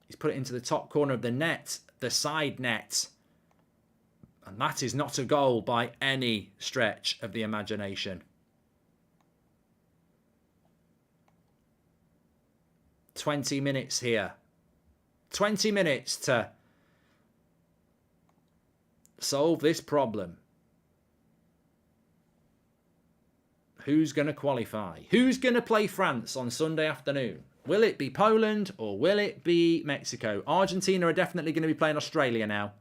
He's put it into the top corner of the net. The side net. And that is not a goal by any stretch of the imagination. 20 minutes here. 20 minutes to solve this problem. Who's going to qualify? Who's going to play France on Sunday afternoon? Will it be Poland or will it be Mexico? Argentina are definitely going to be playing Australia now.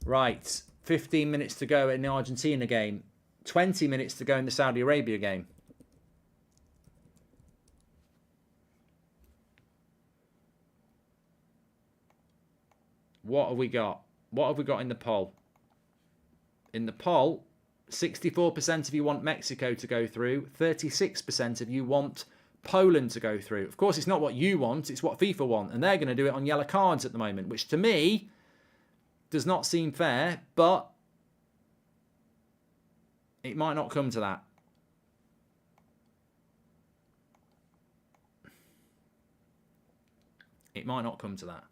Right, 15 minutes to go in the Argentina game. 20 minutes to go in the Saudi Arabia game. What have we got? What have we got in the poll? In the poll, 64% of you want Mexico to go through. 36% of you want Poland to go through. Of course, it's not what you want. It's what FIFA want. And they're going to do it on yellow cards at the moment, which to me does not seem fair, but it might not come to that. It might not come to that.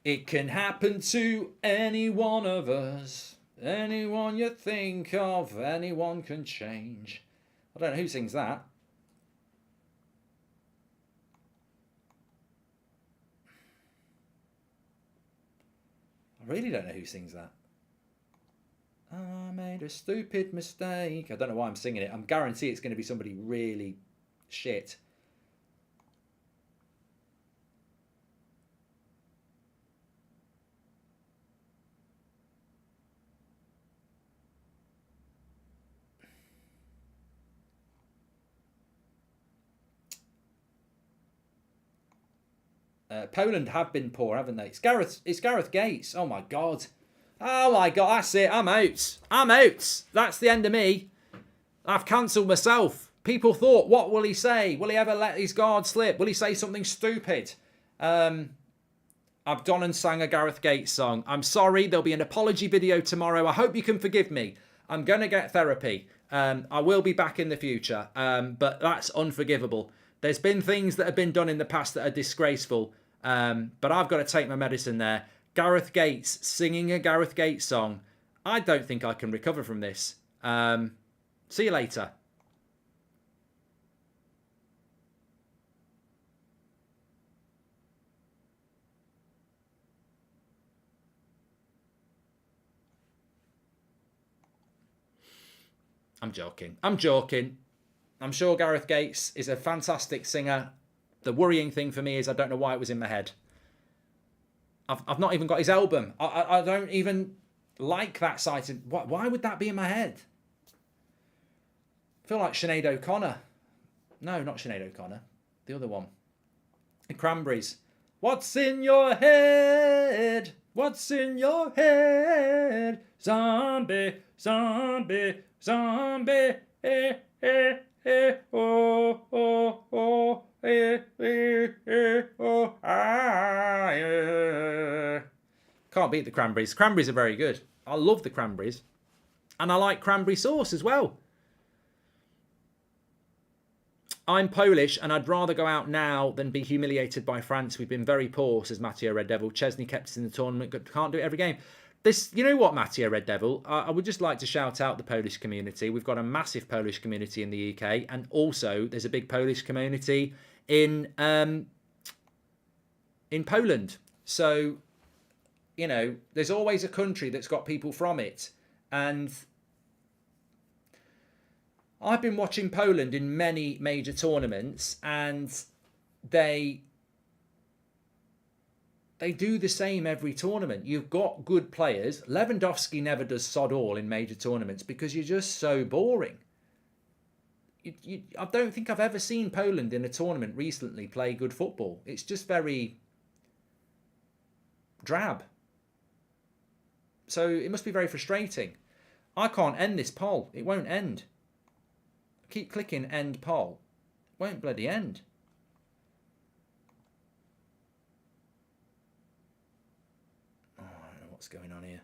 It can happen to any one of us. Anyone you think of, anyone can change. I don't know who sings that. I really don't know who sings that. I made a stupid mistake. I don't know why I'm singing it. I'm guarantee it's going to be somebody really shit. Poland have been poor, haven't they? It's Gareth Gates. Oh my God. Oh my God, that's it. I'm out. I'm out. That's the end of me. I've cancelled myself. People thought, what will he say? Will he ever let his guard slip? Will he say something stupid? I've done and sang a Gareth Gates song. I'm sorry, there'll be an apology video tomorrow. I hope you can forgive me. I'm going to get therapy. I will be back in the future, but that's unforgivable. There's been things that have been done in the past that are disgraceful, but I've got to take my medicine there. Gareth Gates singing a Gareth Gates song. I don't think I can recover from this. See you later. I'm joking. I'm joking. I'm sure Gareth Gates is a fantastic singer. The worrying thing for me is I don't know why it was in my head. I've not even got his album. I don't even like that site. Why would that be in my head? I feel like Sinead O'Connor. No, not Sinead O'Connor. The other one. The Cranberries. What's in your head? What's in your head? Zombie, zombie, zombie. Eh, eh, eh, oh, oh, oh, eh, eh, eh, oh, ah, yeah. Can't beat the Cranberries. Cranberries are very good. I love the Cranberries. And I like cranberry sauce as well. I'm Polish and I'd rather go out now than be humiliated by France. We've been very poor, says Matteo Red Devil. Chesney kept us in the tournament. Can't do it every game. You know what, Matteo Red Devil? I would just like to shout out the Polish community. We've got a massive Polish community in the UK. And also there's a big Polish community in Poland. So, you know, there's always a country that's got people from it. And I've been watching Poland in many major tournaments, and they do the same every tournament. You've got good players. Lewandowski never does sod all in major tournaments because you're just so boring. I don't think I've ever seen Poland in a tournament recently play good football. It's just very drab. So it must be very frustrating. I can't end this poll. It won't end. Keep clicking end poll. Won't bloody end. Oh, I don't know what's going on here.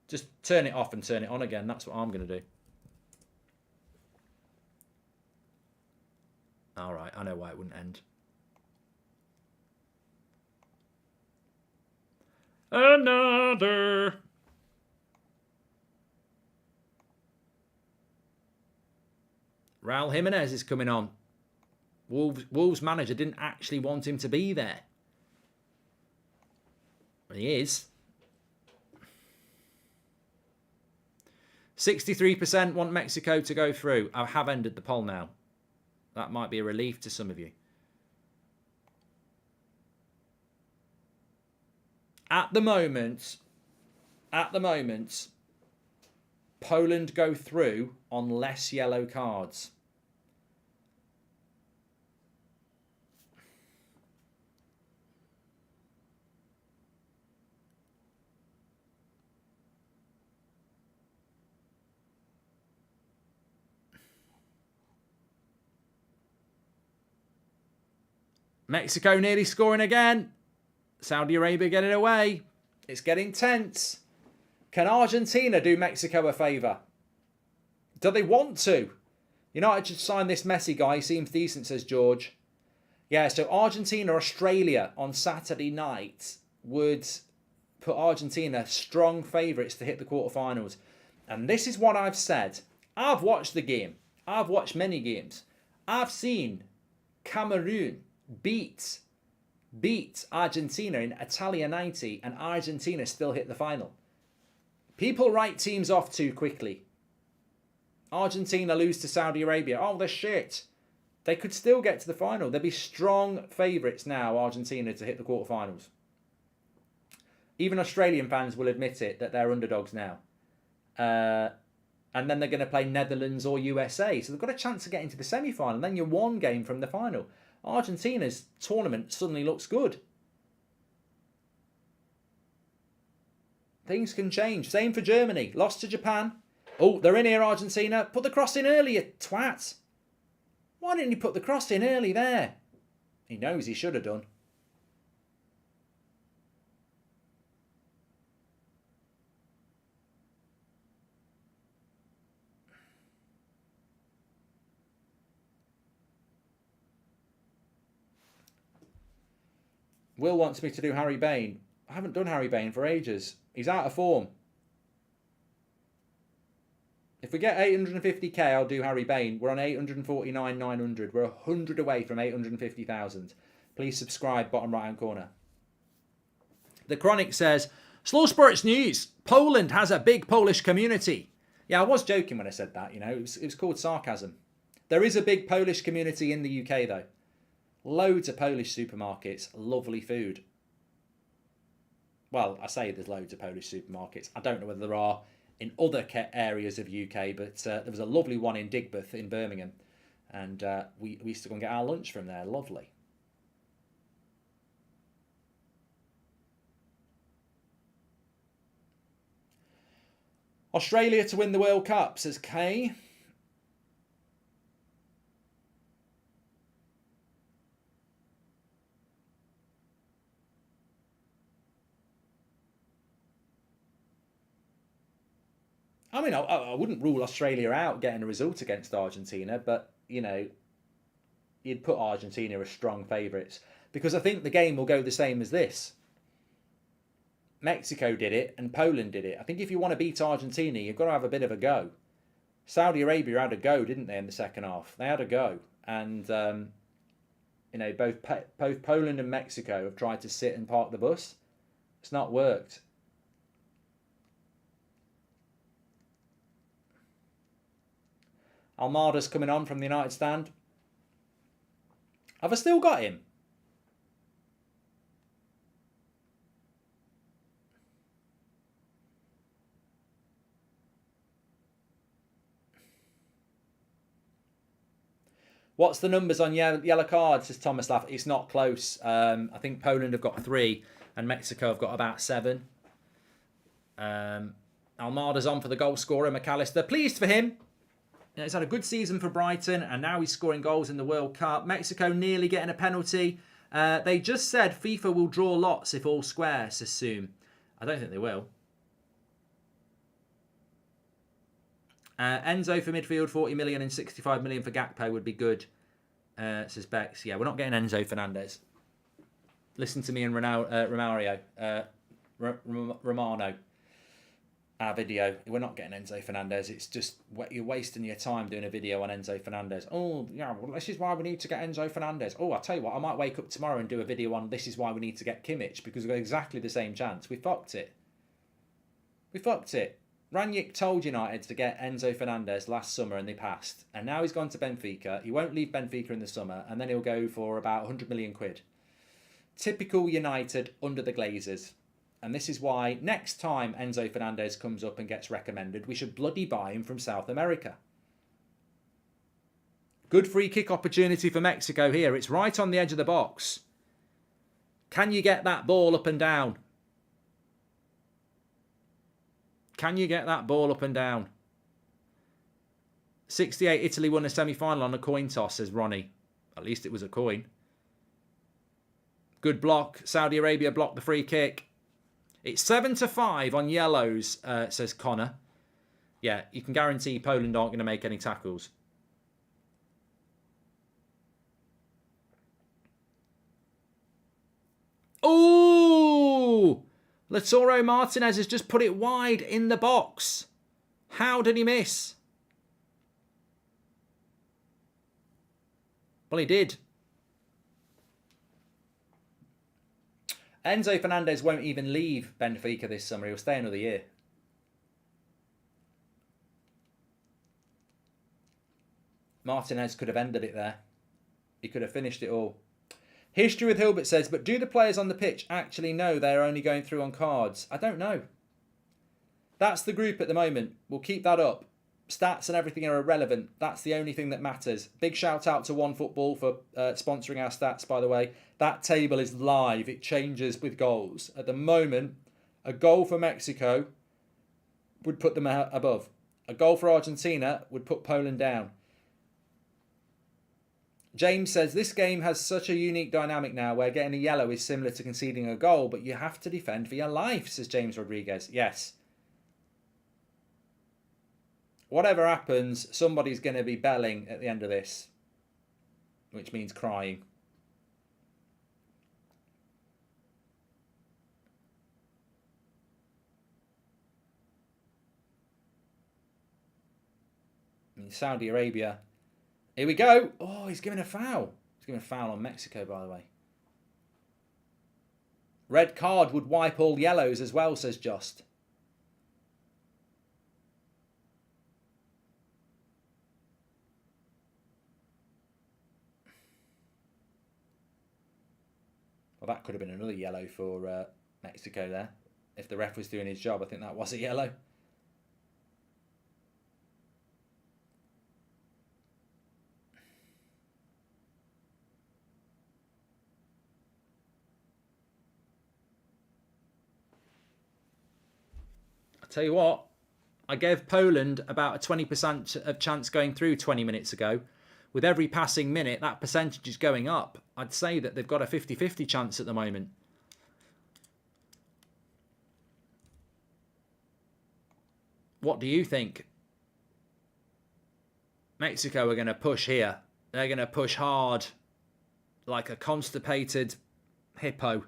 Just turn it off and turn it on again. That's what I'm going to do. All right, I know why it wouldn't end. Another. Raul Jimenez is coming on. Wolves manager didn't actually want him to be there. But he is. 63% want Mexico to go through. I have ended the poll now. That might be a relief to some of you. At the moment, Poland go through on less yellow cards. Mexico nearly scoring again. Saudi Arabia getting away. It's getting tense. Can Argentina do Mexico a favour? Do they want to? United should sign this Messi guy. He seems decent, says George. Yeah, so Argentina, Australia on Saturday night would put Argentina strong favourites to hit the quarterfinals. And this is what I've said. I've watched the game. I've watched many games. I've seen Cameroon beat Argentina in Italia 90 and Argentina still hit the final. People write teams off too quickly. Argentina lose to Saudi Arabia. Oh, they're shit. They could still get to the final. They'll be strong favourites now, Argentina, to hit the quarterfinals. Even Australian fans will admit it, that they're underdogs now. And then they're going to play Netherlands or USA. So they've got a chance to get into the semi-final. And then you're one game from the final. Argentina's tournament suddenly looks good. Things can change. Same for Germany. Lost to Japan. Oh, they're in here, Argentina. Put the cross in early, you twat. Why didn't you put the cross in early there? He knows he should have done. Will wants me to do Harry Bain. I haven't done Harry Bain for ages. He's out of form. If we get 850k, I'll do Harry Bain. We're on 849,900. We're 100 away from 850,000. Please subscribe, bottom right hand corner. The Chronic says, Slow Sports News. Poland has a big Polish community. Yeah, I was joking when I said that, you know. It was called sarcasm. There is a big Polish community in the UK, though. Loads of Polish supermarkets. Lovely food. Well, I say there's loads of Polish supermarkets. I don't know whether there are in other areas of UK, but there was a lovely one in Digbeth in Birmingham. And we used to go and get our lunch from there. Lovely. Australia to win the World Cup, says Kay. I mean, I wouldn't rule Australia out getting a result against Argentina, but, you know, you'd put Argentina as strong favourites. Because I think the game will go the same as this. Mexico did it and Poland did it. I think if you want to beat Argentina, you've got to have a bit of a go. Saudi Arabia had a go, didn't they, in the second half? They had a go. And, you know, both Poland and Mexico have tried to sit and park the bus. It's not worked. Almada's coming on from the United stand. Have I still got him? What's the numbers on yellow cards, says Thomas Laff? It's not close. I think Poland have got 3 and Mexico have got about 7. Almada's on for the goal scorer, McAllister. Pleased for him. He's had a good season for Brighton and now he's scoring goals in the World Cup. Mexico nearly getting a penalty. They just said FIFA will draw lots if all square, says Soom. I don't think they will. Enzo for midfield, 40 million and 65 million for Gakpo would be good, says Bex. Yeah, we're not getting Enzo Fernandez. Listen to me and Romano. Our video. We're not getting Enzo Fernandez. It's just you're wasting your time doing a video on Enzo Fernandez. Oh, yeah, well, this is why we need to get Enzo Fernandez. Oh, I'll tell you what, I might wake up tomorrow and do a video on this is why we need to get Kimmich because we've got exactly the same chance. We fucked it. Rangnick told United to get Enzo Fernandez last summer and they passed. And now he's gone to Benfica. He won't leave Benfica in the summer and then he'll go for about 100 million quid. Typical United under the Glazers. And this is why next time Enzo Fernandez comes up and gets recommended, we should bloody buy him from South America. Good free kick opportunity for Mexico here. It's right on the edge of the box. Can you get that ball up and down? Can you get that ball up and down? 68, Italy won a semi-final on a coin toss, says Ronnie. At least it was a coin. Good block. Saudi Arabia blocked the free kick. It's 7-5 on yellows, says Connor. Yeah, you can guarantee Poland aren't going to make any tackles. Oh! Lautaro Martinez has just put it wide in the box. How did he miss? Well, he did. Enzo Fernandez won't even leave Benfica this summer. He'll stay another year. Martinez could have ended it there. He could have finished it all. History with Hilbert says, but do the players on the pitch actually know they're only going through on cards? I don't know. That's the group at the moment. We'll keep that up. Stats and everything are irrelevant. That's the only thing that matters. Big shout out to OneFootball for sponsoring our stats, by the way. That table is live. It changes with goals. At the moment, a goal for Mexico would put them above. A goal for Argentina would put Poland down. James says, this game has such a unique dynamic now where getting a yellow is similar to conceding a goal, but you have to defend for your life, says James Rodriguez. Yes. Whatever happens, somebody's going to be belling at the end of this, which means crying. In Saudi Arabia. Here we go. Oh, he's given a foul. He's given a foul on Mexico, by the way. Red card would wipe all yellows as well, says Just. Well, that could have been another yellow for Mexico there. If the ref was doing his job, I think that was a yellow. I'll tell you what, I gave Poland about a 20% of chance going through 20 minutes ago. With every passing minute, that percentage is going up. I'd say that they've got a 50-50 chance at the moment. What do you think? Mexico are going to push here. They're going to push hard like a constipated hippo.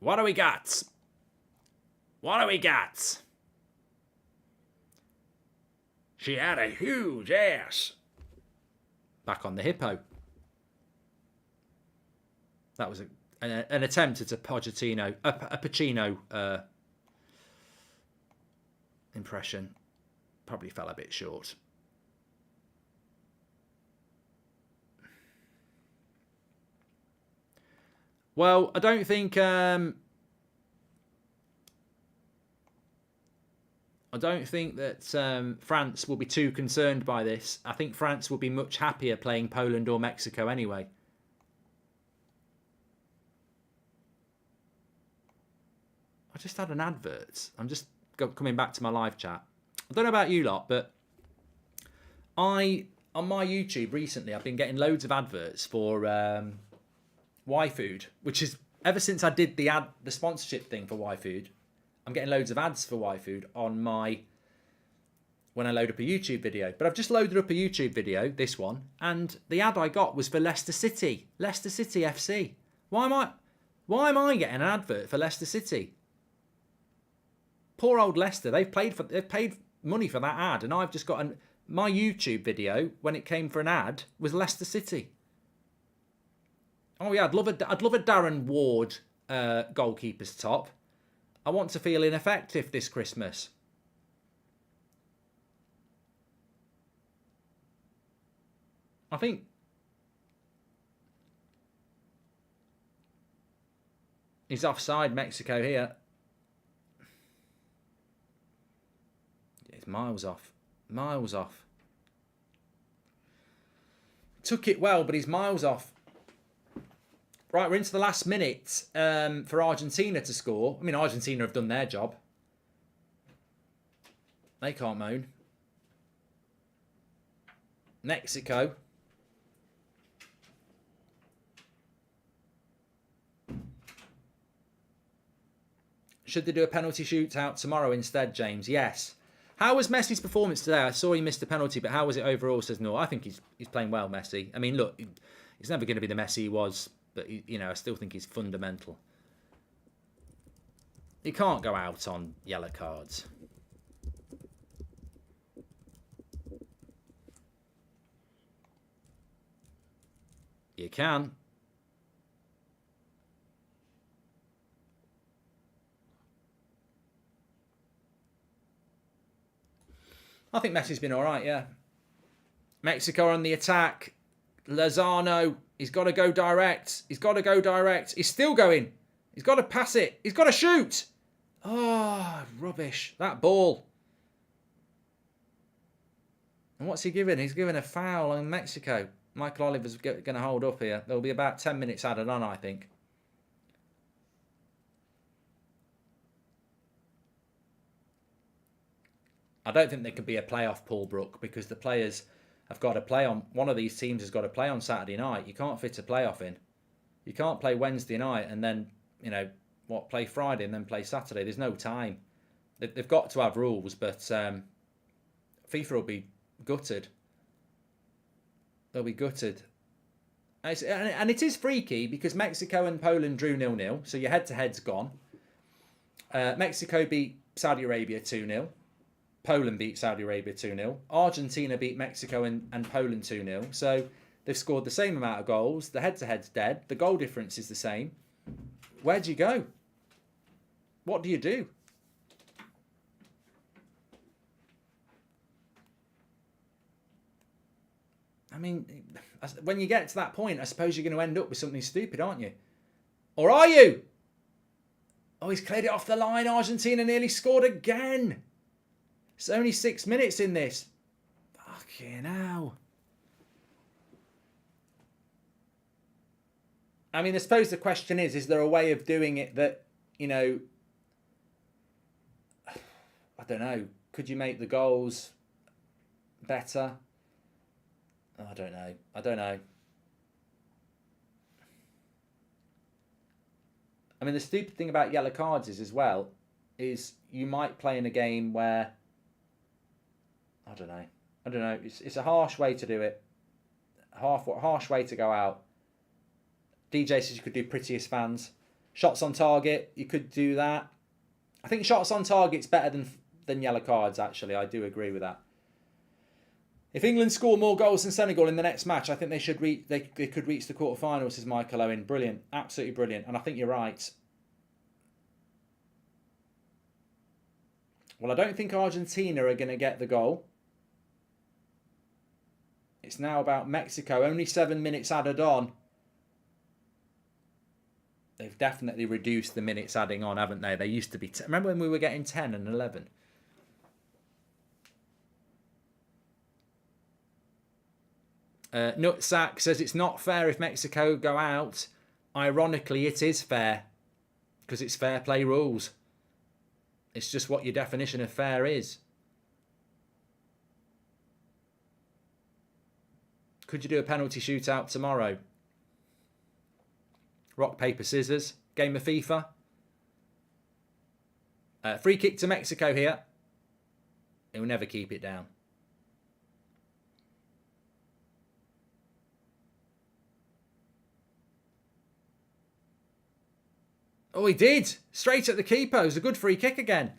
What do we got? What do we got? She had a huge ass. Back on the hippo. That was an attempt at a Pacino impression. Probably fell a bit short. Well, I don't think that France will be too concerned by this. I think France will be much happier playing Poland or Mexico anyway. I just had an advert. I'm just coming back to my live chat. I don't know about you lot, but on my YouTube recently, I've been getting loads of adverts for Y-Food, which is ever since I did the sponsorship thing for Y-Food, I'm getting loads of ads for Y-Food on when I load up a YouTube video. But I've just loaded up a YouTube video, this one, and the ad I got was for Leicester City FC. Why am I getting an advert for Leicester City? Poor old Leicester. They've paid money for that ad, and I've just got my YouTube video when it came for an ad was Leicester City. Oh yeah, I'd love a Darren Ward goalkeeper's top. I want to feel ineffective this Christmas. I think he's offside, Mexico here. It's miles off. Miles off. Took it well, but he's miles off. Right, we're into the last minute for Argentina to score. I mean, Argentina have done their job. They can't moan. Mexico. Should they do a penalty shootout tomorrow instead, James? Yes. How was Messi's performance today? I saw he missed a penalty, but how was it overall, says Noor? I think he's playing well, Messi. I mean, look, he's never going to be the Messi he was. But, I still think he's fundamental. You can't go out on yellow cards. You can. I think Messi's been all right, yeah. Mexico are on the attack. Lozano, he's got to go direct. He's got to go direct. He's still going. He's got to pass it. He's got to shoot. Oh, rubbish. That ball. And what's he giving? He's giving a foul on Mexico. Michael Oliver's going to hold up here. There'll be about 10 minutes added on, I think. I don't think there can be a playoff, Paul Brook, because the players have got to play on... One of these teams has got to play on Saturday night. You can't fit a playoff in. You can't play Wednesday night and then, play Friday and then play Saturday. There's no time. They've got to have rules, but FIFA will be gutted. They'll be gutted. And it is freaky because Mexico and Poland drew 0-0, so your head-to-head's gone. Mexico beat Saudi Arabia 2-0. Poland beat Saudi Arabia 2-0. Argentina beat Mexico and Poland 2-0. So they've scored the same amount of goals. The head-to-head's dead. The goal difference is the same. Where do you go? What do you do? I mean, when you get to that point, I suppose you're going to end up with something stupid, aren't you? Or are you? Oh, he's cleared it off the line. Argentina nearly scored again. It's only 6 minutes in this. Fucking hell. I mean, I suppose the question is there a way of doing it that, I don't know. Could you make the goals better? I don't know. I mean, the stupid thing about yellow cards is you might play in a game where... I don't know. It's a harsh way to do it. Harsh way to go out. DJ says you could do prettiest fans. Shots on target, you could do that. I think shots on target's better than yellow cards, actually. I do agree with that. If England score more goals than Senegal in the next match, I think they should they could reach the quarterfinals, says Michael Owen. Brilliant. Absolutely brilliant. And I think you're right. Well, I don't think Argentina are going to get the goal. It's now about Mexico. Only 7 minutes added on. They've definitely reduced the minutes adding on, haven't they? They used to be... Remember when we were getting 10 and 11? Nutsack says it's not fair if Mexico go out. Ironically, it is fair. Because it's fair play rules. It's just what your definition of fair is. Could you do a penalty shootout tomorrow? Rock, paper, scissors. Game of FIFA. Free kick to Mexico here. He'll never keep it down. Oh, he did. Straight at the keeper. It was a good free kick again.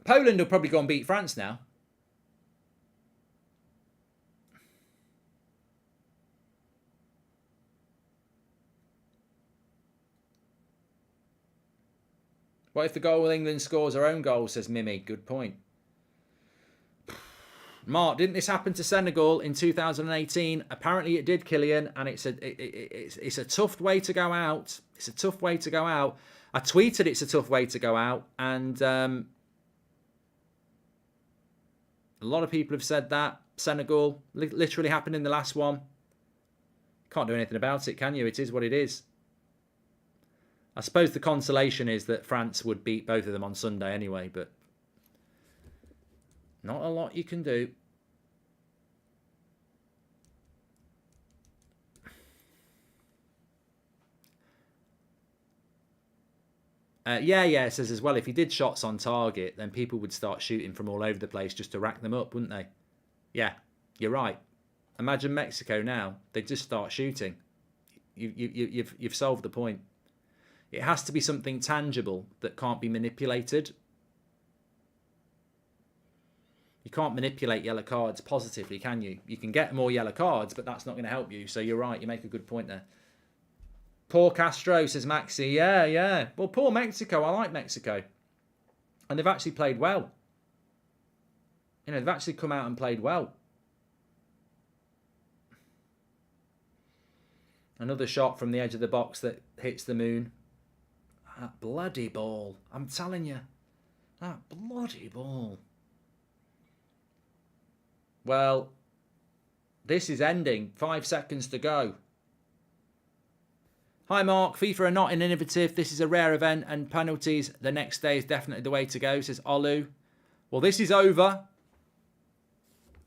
Poland will probably go and beat France now. What if the goal England scores her own goal, says Mimi. Good point. Mark, didn't this happen to Senegal in 2018? Apparently it did, Killian, and it's a tough way to go out. It's a tough way to go out. I tweeted it's a tough way to go out, and a lot of people have said that. Senegal literally happened in the last one. Can't do anything about it, can you? It is what it is. I suppose the consolation is that France would beat both of them on Sunday anyway, but not a lot you can do. It says as well, if he did shots on target, then people would start shooting from all over the place just to rack them up, wouldn't they? Yeah, you're right. Imagine Mexico now. They'd just start shooting. You've solved the point. It has to be something tangible that can't be manipulated. You can't manipulate yellow cards positively, can you? You can get more yellow cards, but that's not going to help you. So you're right. You make a good point there. Poor Castro, says Maxi. Yeah. Well, poor Mexico. I like Mexico. And they've actually played well. You know, they've actually come out and played well. Another shot from the edge of the box that hits the moon. That bloody ball. I'm telling you. That bloody ball. Well, this is ending. 5 seconds to go. Hi Mark, FIFA are not innovative. This is a rare event and penalties the next day is definitely the way to go, says Olu. Well, this is over.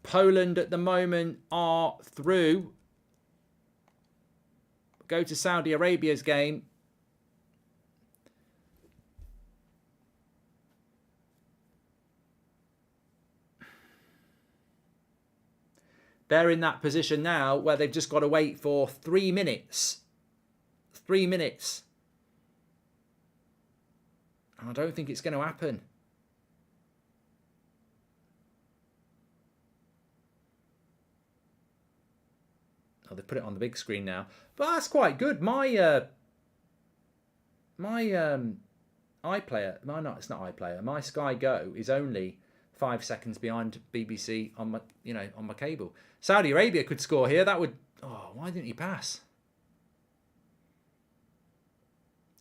Poland at the moment are through. Go to Saudi Arabia's game. They're in that position now where they've just got to wait for 3 minutes. 3 minutes. I don't think it's going to happen. Oh, they put it on the big screen now. But that's quite good. My iPlayer, it's not iPlayer. My Sky Go is only 5 seconds behind BBC on my, on my cable. Saudi Arabia could score here. That would. Oh, why didn't he pass?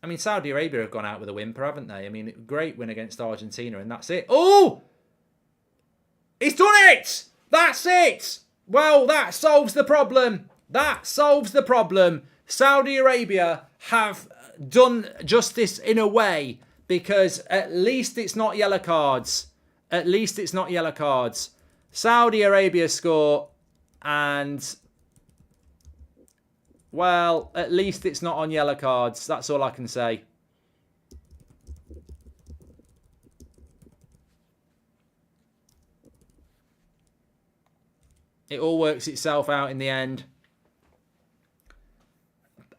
I mean, Saudi Arabia have gone out with a whimper, haven't they? I mean, great win against Argentina, and that's it. Oh! He's done it! That's it! Well, that solves the problem. That solves the problem. Saudi Arabia have done justice in a way, because at least it's not yellow cards. At least it's not yellow cards. Saudi Arabia score, and well, at least it's not on yellow cards. That's all I can say. It all works itself out in the end.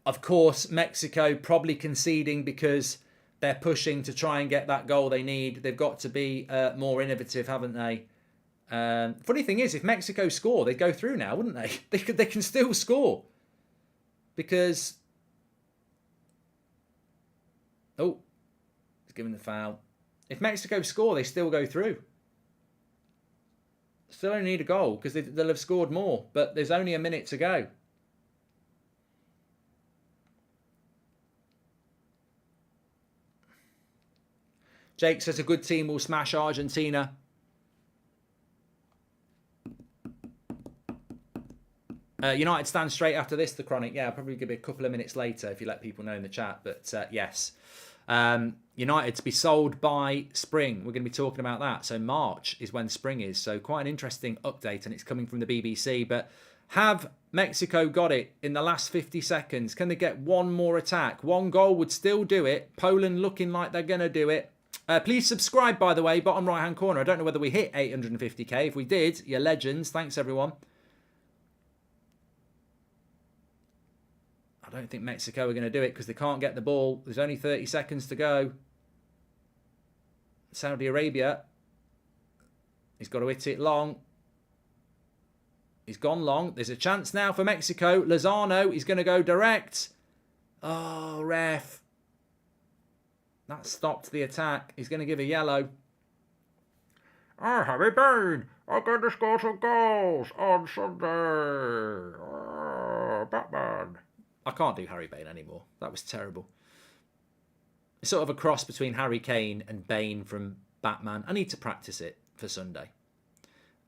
Of course, Mexico probably conceding because they're pushing to try and get that goal they need. They've got to be more innovative, haven't they? Funny thing is, if Mexico score, they'd go through now, wouldn't they? They can still score. Because... Oh, he's given the foul. If Mexico score, they still go through. Still only need a goal because they'll have scored more. But there's only a minute to go. Jake says a good team will smash Argentina. United stand straight after this, the Chronic. Yeah, I'll probably give it a couple of minutes later if you let people know in the chat. But yes. United to be sold by spring. We're going to be talking about that. So March is when spring is. So quite an interesting update, and it's coming from the BBC. But have Mexico got it in the last 50 seconds? Can they get one more attack? One goal would still do it. Poland looking like they're going to do it. Please subscribe, by the way, bottom right-hand corner. I don't know whether we hit 850k. If we did, you're legends. Thanks, everyone. I don't think Mexico are going to do it because they can't get the ball. There's only 30 seconds to go. Saudi Arabia. He's got to hit it long. He's gone long. There's a chance now for Mexico. Lozano, he's going to go direct. Oh, ref. That stopped the attack. He's going to give a yellow. Oh, Harry Kane. I'm going to score some goals on Sunday. Oh, Batman. I can't do Harry Kane anymore. That was terrible. It's sort of a cross between Harry Kane and Bane from Batman. I need to practice it for Sunday.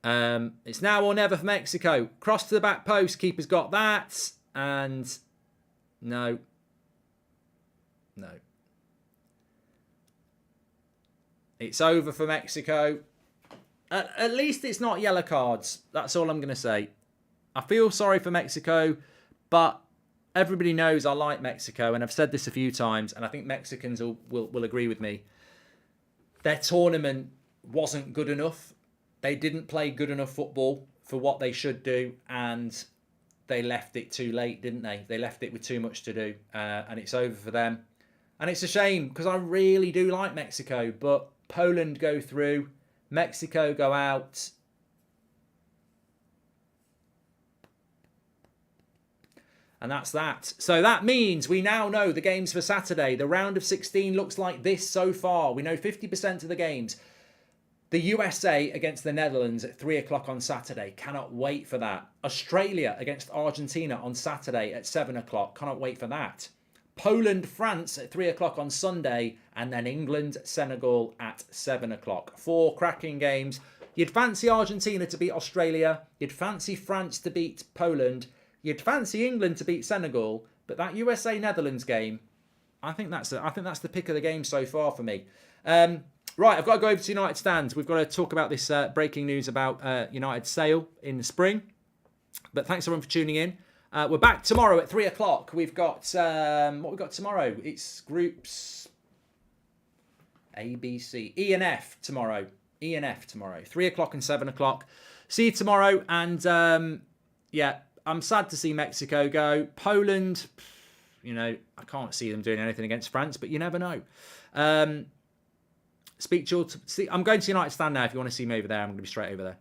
It's now or never for Mexico. Cross to the back post. Keeper's got that. And no. No. It's over for Mexico. At least it's not yellow cards. That's all I'm going to say. I feel sorry for Mexico, but everybody knows I like Mexico, and I've said this a few times, and I think Mexicans will agree with me. Their tournament wasn't good enough. They didn't play good enough football for what they should do, and they left it too late, didn't they? They left it with too much to do, and it's over for them. And it's a shame, because I really do like Mexico, but Poland go through, Mexico go out. And that's that. So that means we now know the games for Saturday. The round of 16 looks like this so far. We know 50% of the games. The USA against the Netherlands at 3 o'clock on Saturday. Cannot wait for that. Australia against Argentina on Saturday at 7 o'clock. Cannot wait for that. Poland, France at 3 o'clock on Sunday. And then England, Senegal at 7 o'clock. 4 cracking games. You'd fancy Argentina to beat Australia. You'd fancy France to beat Poland. You'd fancy England to beat Senegal. But that USA-Netherlands game, I think that's the pick of the game so far for me. Right, I've got to go over to United Stands. We've got to talk about this breaking news about United sale in the spring. But thanks everyone for tuning in. We're back tomorrow at 3 o'clock. We've got, what we've got tomorrow? It's groups A, B, C, E and F tomorrow. E and F tomorrow. 3 o'clock and 7 o'clock. See you tomorrow. And yeah, I'm sad to see Mexico go. Poland, you know, I can't see them doing anything against France, but you never know. Speak to you all. I'm going to United Stand now. If you want to see me over there, I'm going to be straight over there.